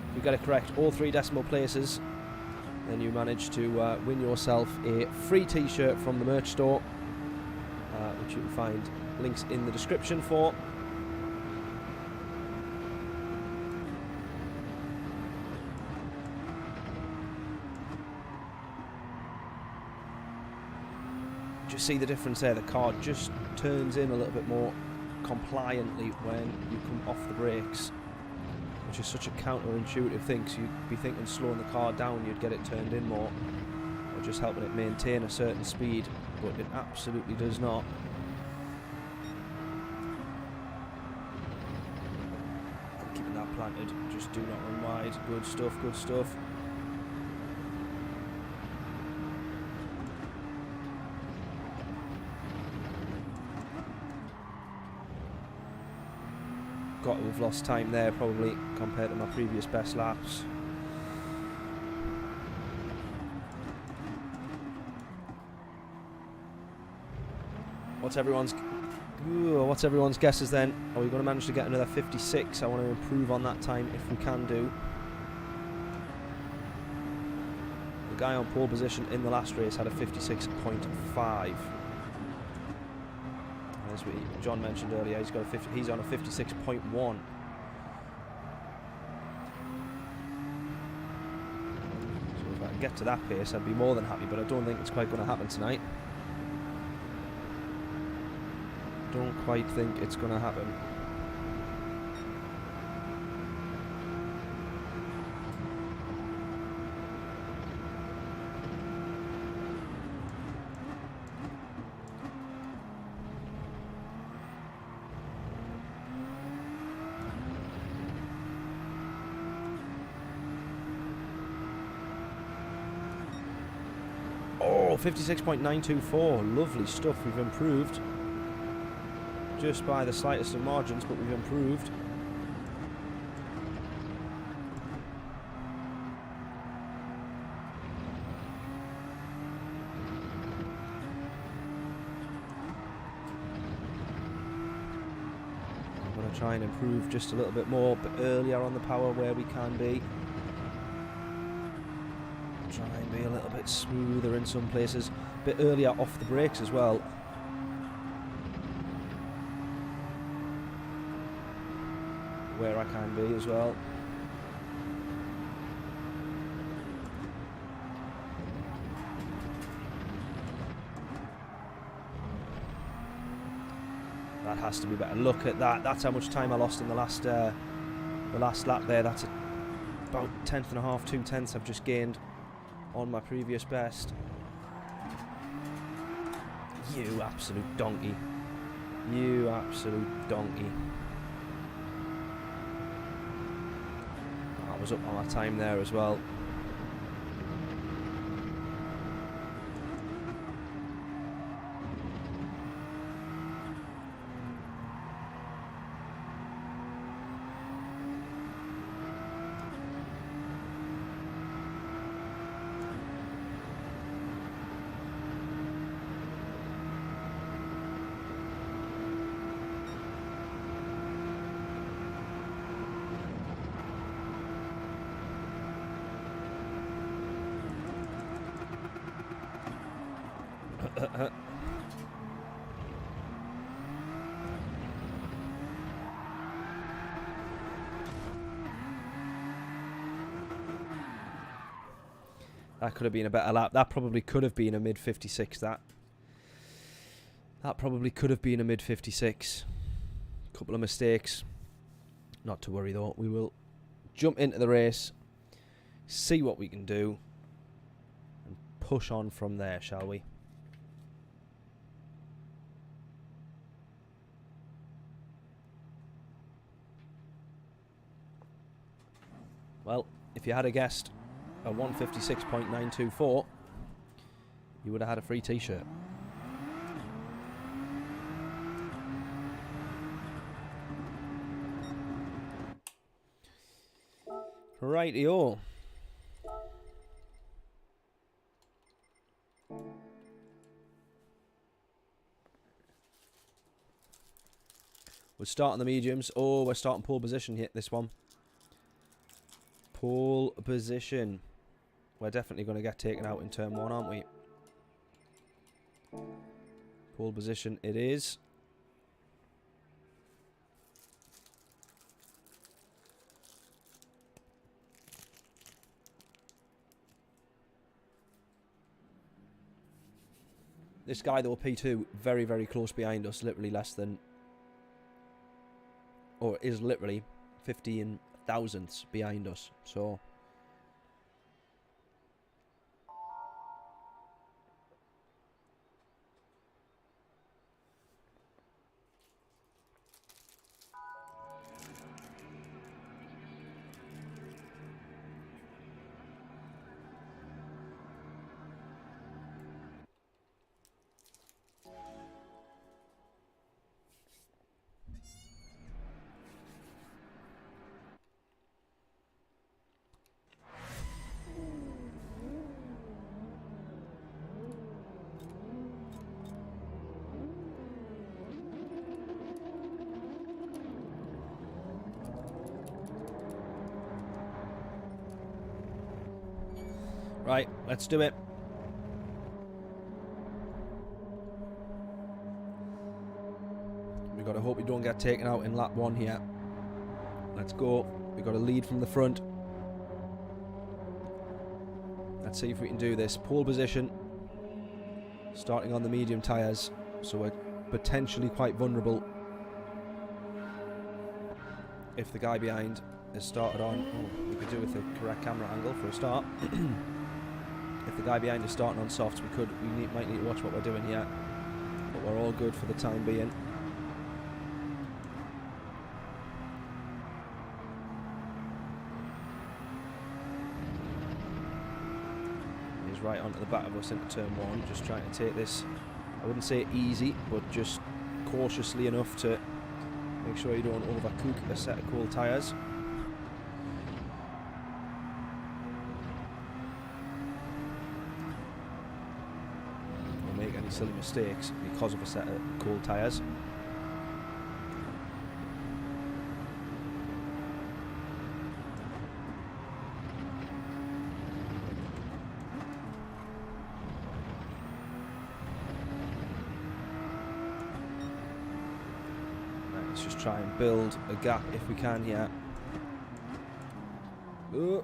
If you get it correct, all 3 decimal places, then you manage to win yourself a free t-shirt from the merch store, which you can find links in the description for. Just see the difference there. The car just turns in a little bit more compliantly when you come off the brakes, which is such a counterintuitive thing, because you'd be thinking slowing the car down you'd get it turned in more, or just helping it maintain a certain speed, but it absolutely does not. Keeping that planted, just do not run wide. Good stuff, good stuff. Got to have lost time there probably compared to my previous best laps. What's everyone's guesses then? Are we going to manage to get another 56? I want to improve on that time if we can do. The guy on pole position in the last race had a 56.5. As John mentioned earlier, he's on a 56.1. So if I can get to that pace, I'd be more than happy, but I don't think it's quite going to happen tonight. Don't quite think it's going to happen. Oh, 56.924. Lovely stuff. We've improved. Just by the slightest of margins, but we've improved. I'm going to try and improve just a little bit more, but earlier on the power where we can be. Try and be a little bit smoother in some places. A bit earlier off the brakes as well. Where I can be as well. That has to be better. Look at that. That's how much time I lost in the last lap there. That's about 1/10 and a half, 2/10 I've just gained on my previous best. You absolute donkey. You absolute donkey. I was up on my time there as well. That could have been a better lap. That probably could have been a mid 56. That probably could have been a mid 56. Couple of mistakes. Not to worry though. We will jump into the race, see what we can do, and push on from there, shall we? Well, if you had a guessed a 156.924, you would have had a free t-shirt. Rightio. We're starting the mediums. Oh, we're starting pole position here, this one. Pole position. We're definitely going to get taken out in turn 1, aren't we? Pole position it is. This guy though, P2, very, very close behind us. Literally less than, or is literally 15 thousandths behind us. So right, let's do it. We gotta hope we don't get taken out in lap 1 here. Let's go. We got a lead from the front. Let's see if we can do this. Pole position. Starting on the medium tyres, so we're potentially quite vulnerable if the guy behind has started on. Oh, we could do with the correct camera angle for a start. If the guy behind is starting on softs, we might need to watch what we're doing here. But we're all good for the time being. He's right onto the back of us into turn 1. Just trying to take this, I wouldn't say easy, but just cautiously enough to make sure you don't overcook a set of cold tyres. Or make any silly mistakes because of a set of cold tyres. Let's just try and build a gap if we can here. Oh.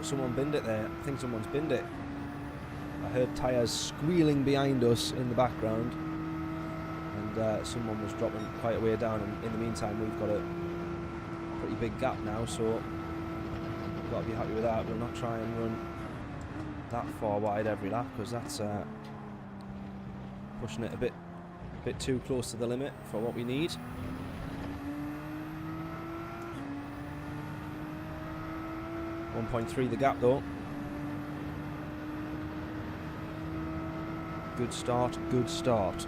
Someone binned it there. I think someone's binned it. I heard tyres squealing behind us in the background, and someone was dropping quite a way down, and in the meantime we've got a pretty big gap now, so we've got to be happy with that. We'll not try and run that far wide every lap, because that's pushing it a bit too close to the limit for what we need. 1.3 the gap though. Good start, good start.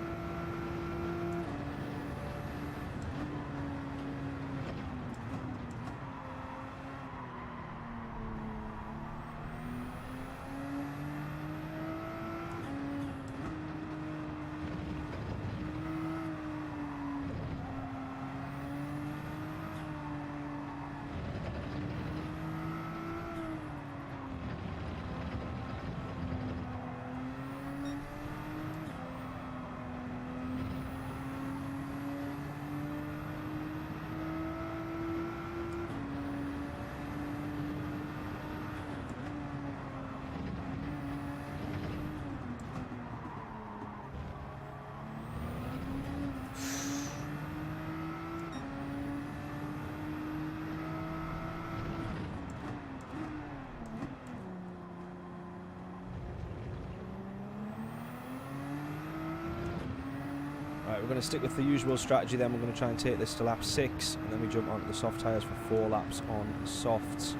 We're going to stick with the usual strategy then. We're going to try and take this to lap 6, and then we jump onto the soft tyres for 4 laps on softs.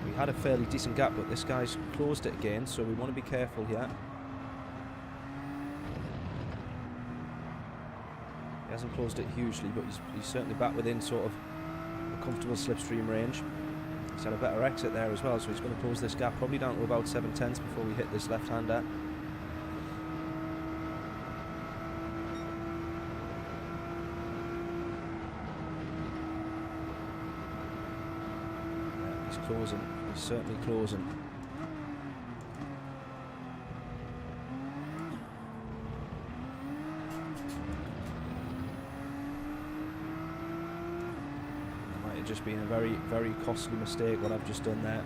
We had a fairly decent gap, but this guy's closed it again, so we want to be careful here. He hasn't closed it hugely, but he's certainly back within sort of a comfortable slipstream range. He's had a better exit there as well, so he's going to close this gap probably down to about 7/10 before we hit this left-hander. Closing. He's certainly closing. That might have just been a very, very costly mistake what I've just done there.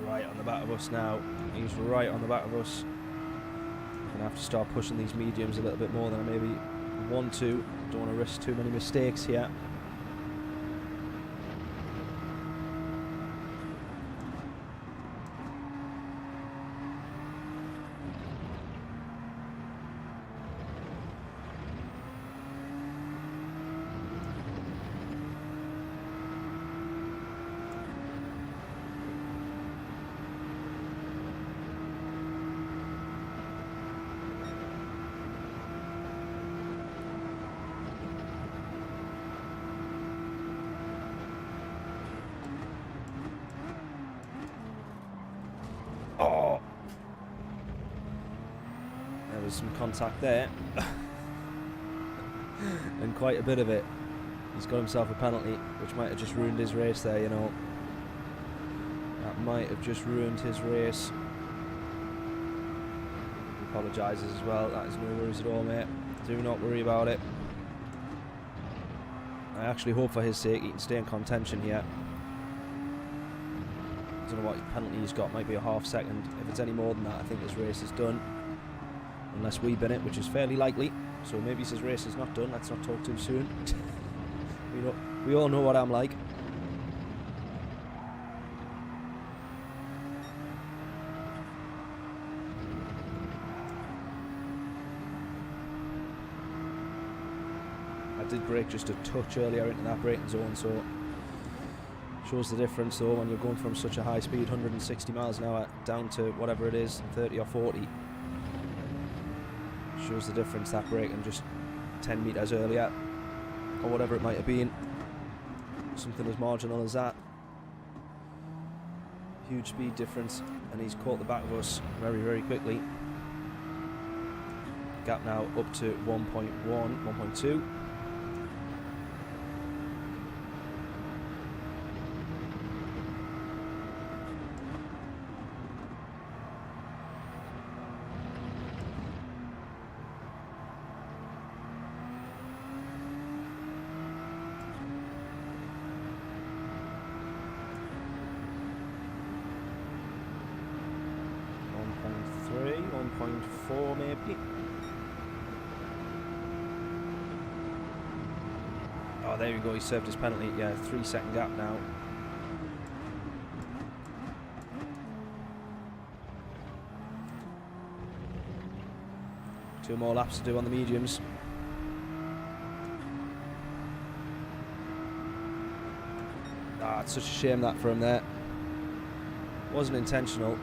Right on the back of us now. He's right on the back of us. I'm going to have to start pushing these mediums a little bit more than I maybe want to. Don't want to risk too many mistakes here. Oh! There was some contact there. And quite a bit of it. He's got himself a penalty, which might have just ruined his race there, you know. That might have just ruined his race. He apologises as well. That is no worries at all, mate. Do not worry about it. I actually hope for his sake he can stay in contention here. I don't know what penalty he's got. Might be a half second. If it's any more than that, I think this race is done. Unless we bin it, which is fairly likely. So maybe his race is not done. Let's not talk too soon. We all know what I'm like. I did brake just a touch earlier into that braking zone, so shows the difference though when you're going from such a high speed, 160 miles an hour, down to whatever it is, 30 or 40. Shows the difference, that braking just 10 metres earlier, or whatever it might have been. Something as marginal as that. Huge speed difference, and he's caught the back of us very, very quickly. Gap now up to 1.1, 1.2. Maybe. Oh, there we go. He served his penalty. Yeah, 3 second gap now. Two more laps to do on the mediums. Ah, it's such a shame that for him there. Wasn't intentional.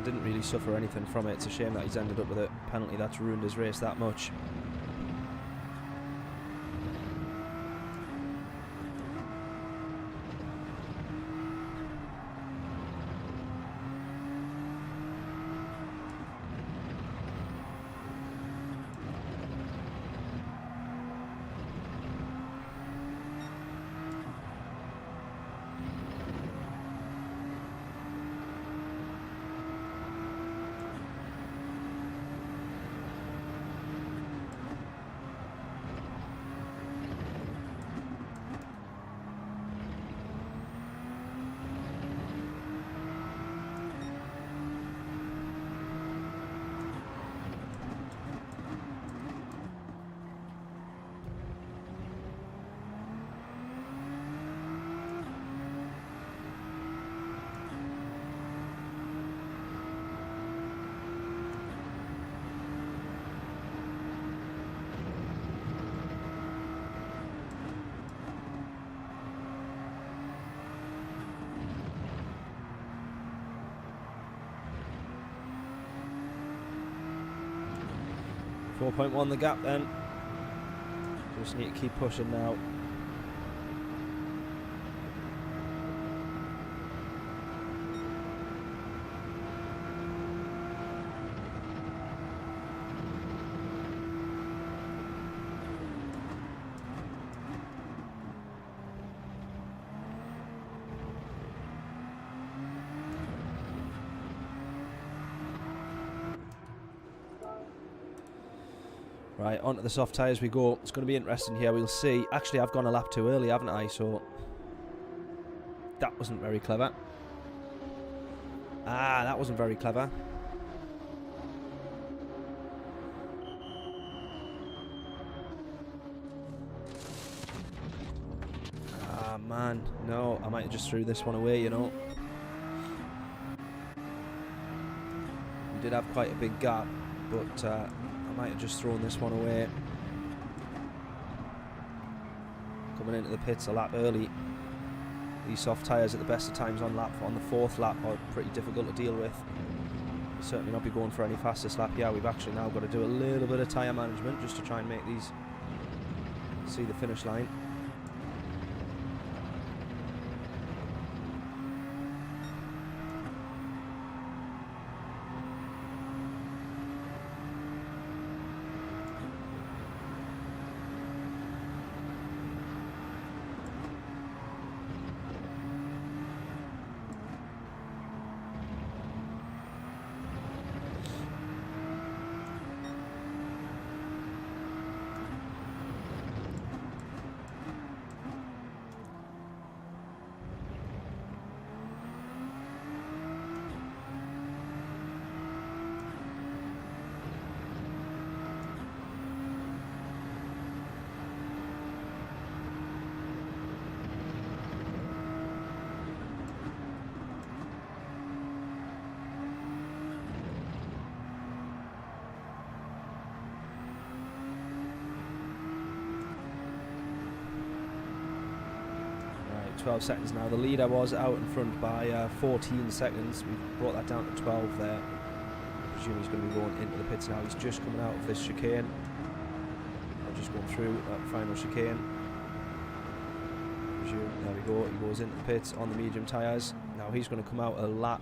Didn't really suffer anything from it. It's a shame that he's ended up with a penalty that's ruined his race that much. .1 the gap then. Just need to keep pushing now. Right, onto the soft tyres we go. It's going to be interesting here. We'll see. Actually, I've gone a lap too early, haven't I? So that wasn't very clever. Ah, that wasn't very clever. Ah, man. No, I might have just threw this one away, you know. We did have quite a big gap, but I might have just thrown this one away. Coming into the pits a lap early. These soft tyres at the best of times on the fourth lap are pretty difficult to deal with. We'll certainly not be going for any fastest lap here. We've actually now got to do a little bit of tyre management just to try and make these see the finish line. 12 seconds now. The leader was out in front by 14 seconds. We've brought that down to 12 there. I presume he's going to be going into the pits now. He's just coming out of this chicane. I've just gone through that final chicane. I presume, there we go, he goes into the pits on the medium tyres. Now he's going to come out a lap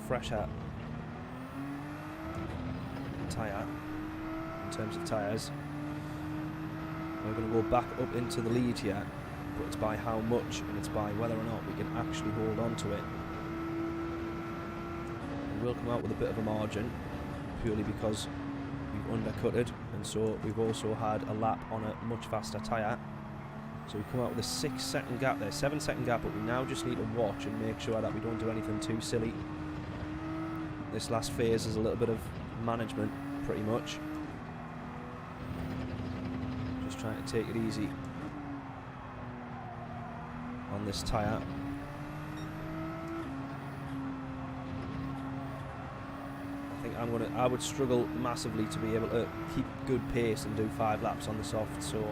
fresher tyre in terms of tyres. We're going to go back up into the lead here, but it's by how much, and it's by whether or not we can actually hold on to it. We will come out with a bit of a margin, purely because we've undercutted, and so we've also had a lap on a much faster tyre. So we come out with a 6-second gap there, 7-second gap, but we now just need to watch and make sure that we don't do anything too silly. This last phase is a little bit of management, pretty much. Just trying to take it easy on this tyre. I would struggle massively to be able to keep good pace and do 5 laps on the soft, so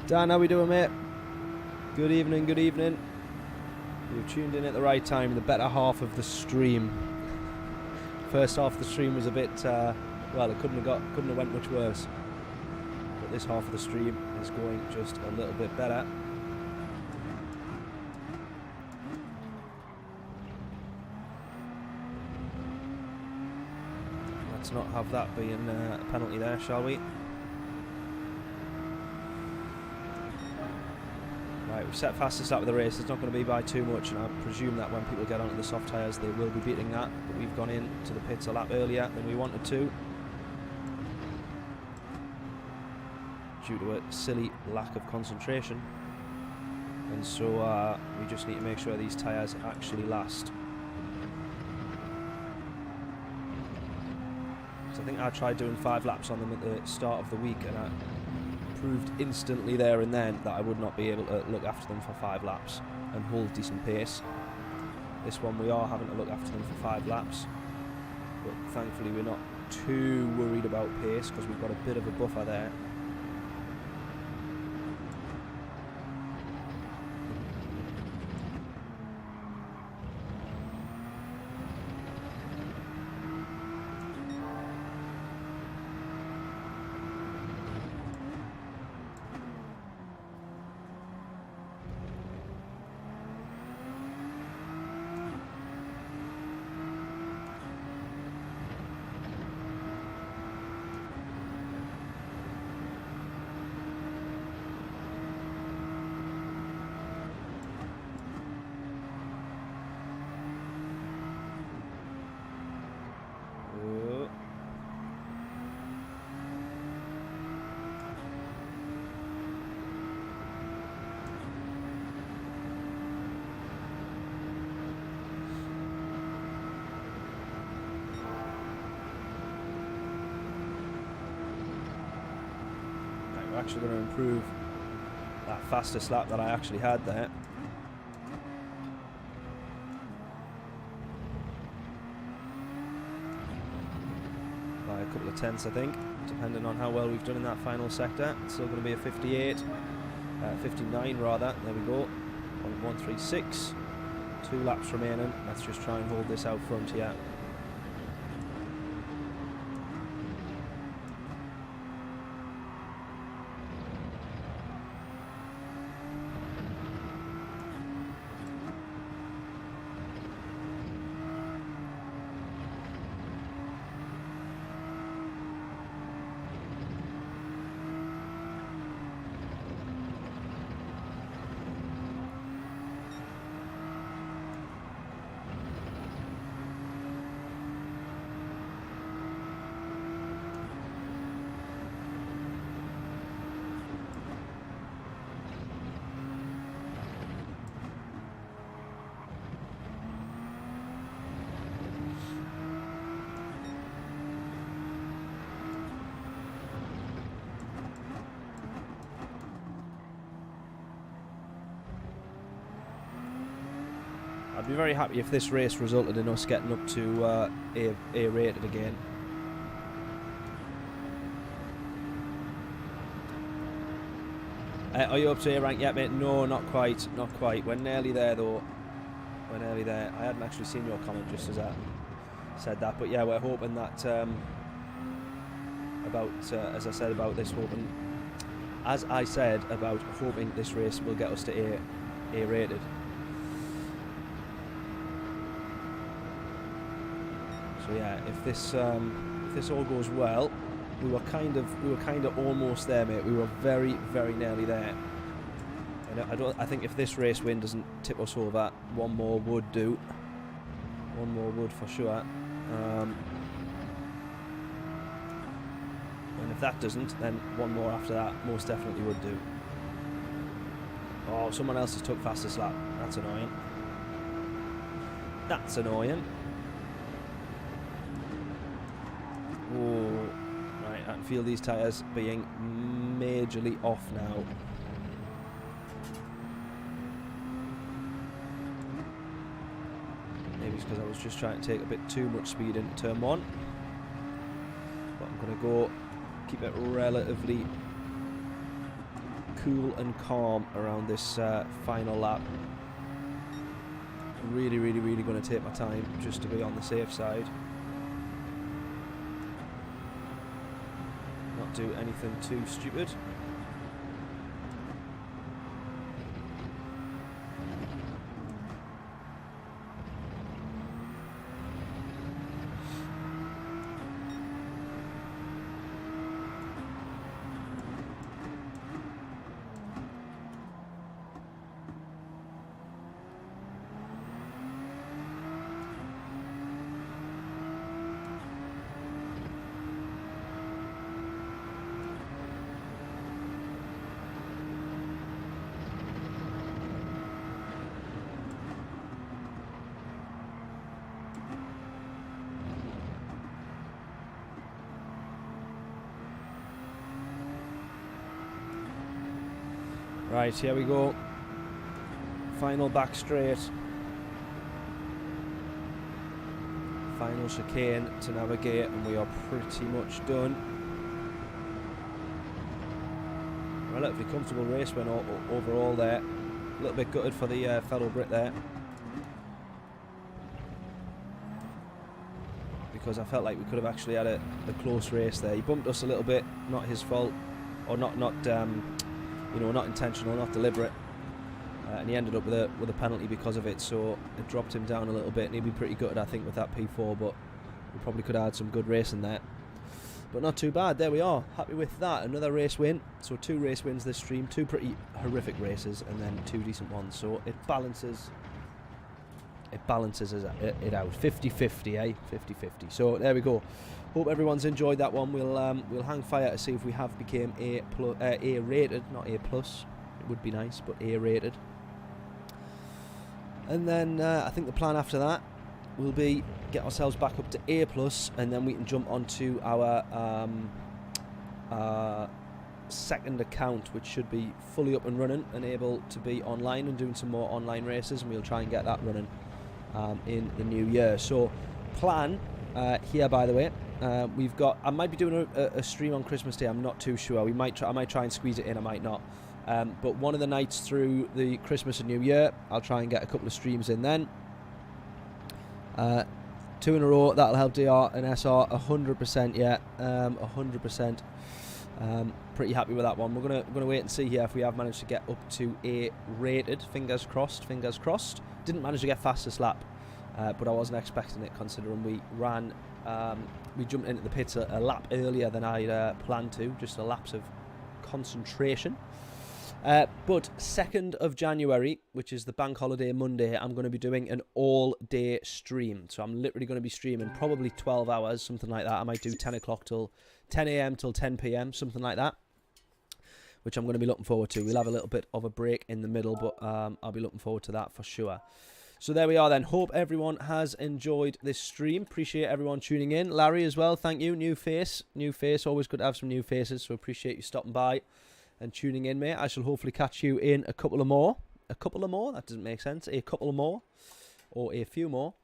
Dan, how we doing, mate? Good evening, good evening. You've tuned in at the right time, the better half of the stream. First half of the stream was a bit, well, it couldn't have went much worse. But this half of the stream is going just a little bit better. Let's not have that being a penalty there, shall we? Right, we've set fastest lap of the race. It's not going to be by too much, and I presume that when people get onto the soft tyres they will be beating that, but we've gone in to the pits a lap earlier than we wanted to due to a silly lack of concentration, and so we just need to make sure these tyres actually last. So I think I tried doing 5 laps on them at the start of the week, and I proved instantly there and then that I would not be able to look after them for 5 laps and hold decent pace. This one we are having to look after them for 5 laps, but thankfully we're not too worried about pace because we've got a bit of a buffer there. Actually going to improve that fastest lap that I actually had there. By a couple of tenths, I think, depending on how well we've done in that final sector. It's still going to be a 59 rather. There we go. 0.136. 2 laps remaining. Let's just try and hold this out front here. I'd be very happy if this race resulted in us getting up to A rated again. Are you up to A rank yet, mate? No, not quite, not quite. We're nearly there, though. We're nearly there. I hadn't actually seen your comment just as I said that, but yeah, we're hoping that as I said about this, hoping this race will get us to A rated. So yeah, if this all goes well, we were kind of almost there, mate. We were very, very nearly there. I think if this race win doesn't tip us over, one more would do. One more would for sure. And if that doesn't, then one more after that most definitely would do. Oh, someone else has took fastest lap. That's annoying. That's annoying. Oh, right, I can feel these tyres being majorly off now. Maybe it's because I was just trying to take a bit too much speed into turn 1. But I'm going to go keep it relatively cool and calm around this final lap. Really, really, really going to take my time just to be on the safe side. Not do anything too stupid. Right, here we go. Final back straight. Final chicane to navigate, and we are pretty much done. Relatively comfortable race win overall there. A little bit gutted for the fellow Brit there, because I felt like we could have actually had a close race there. He bumped us a little bit, not his fault, or not you know, not intentional, not deliberate, and he ended up with a penalty because of it. So it dropped him down a little bit, and he'd be pretty gutted, I think, with that P4. But we probably could have had some good racing there. But not too bad. There we are. Happy with that. Another race win. So 2 race wins this stream. 2 pretty horrific races, and then 2 decent ones. So it balances. It balances it out. 50-50, eh? 50-50. So there we go. Hope everyone's enjoyed that one. We'll hang fire to see if we have became A rated, not A plus. It would be nice, but A rated. And then I think the plan after that will be get ourselves back up to A plus, and then we can jump onto our second account, which should be fully up and running and able to be online and doing some more online races, and we'll try and get that running in the new year. So plan here, by the way, we've got, I might be doing a stream on Christmas Day. I'm not too sure. I might try and squeeze it in, I might not. But one of the nights through the Christmas and New Year, I'll try and get a couple of streams in then. 2 in a row, that'll help DR and SR 100%, yeah, 100%. Pretty happy with that one. We're gonna wait and see here if we have managed to get up to A rated. Fingers crossed, fingers crossed. Didn't manage to get fastest lap, but I wasn't expecting it, considering we ran, we jumped into the pits a lap earlier than I planned to, just a lapse of concentration. But 2nd of January, which is the bank holiday Monday, I'm going to be doing an all-day stream. So I'm literally going to be streaming probably 12 hours, something like that. I might do 10 o'clock till 10 a.m. till 10 p.m., something like that, which I'm going to be looking forward to. We'll have a little bit of a break in the middle, but I'll be looking forward to that for sure. So there we are then. Hope everyone has enjoyed this stream. Appreciate everyone tuning in. Larry as well, thank you. New face. Always good to have some new faces, so appreciate you stopping by and tuning in, mate. I shall hopefully catch you in a couple of more. A couple of more? That doesn't make sense. A couple of more. or a few more.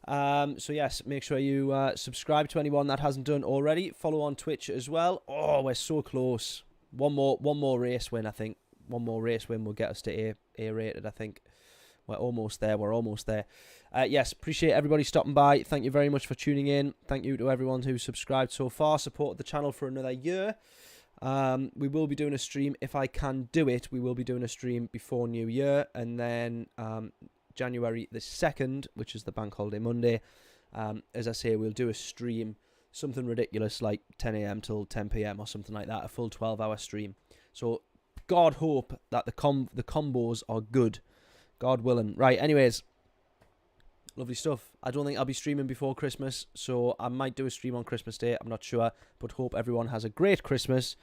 So yes, make sure you subscribe to anyone that hasn't done already. Follow on Twitch as well. Oh, we're so close. One more race win, I think. One more race win will get us to A rated, I think. We're almost there. We're almost there. Yes, appreciate everybody stopping by. Thank you very much for tuning in. Thank you to everyone who's subscribed so far, supported the channel for another year. We will be doing a stream, if I can do it, we will be doing a stream before New Year, and then January the 2nd, which is the bank holiday Monday, as I say, we'll do a stream, something ridiculous like 10 AM till 10 PM or something like that, a full 12-hour stream. So God hope that the combos are good, God willing. Right, anyways, lovely stuff. I don't think I'll be streaming before Christmas, so I might do a stream on Christmas Day. I'm not sure, but hope everyone has a great Christmas.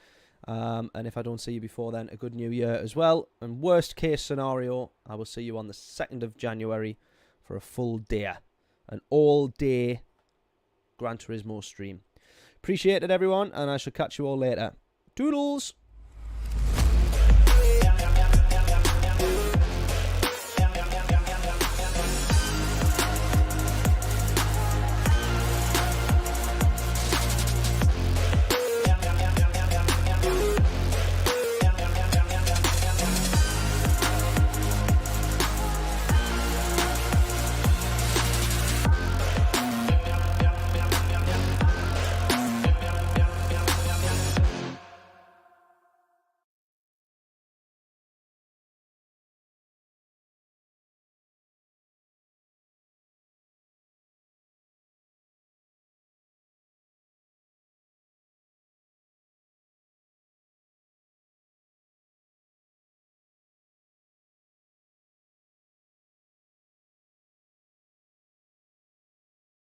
And if I don't see you before then, a good New Year as well. And worst case scenario, I will see you on the 2nd of January for a full day, an all-day Gran Turismo stream. Appreciate it, everyone, and I shall catch you all later. Toodles!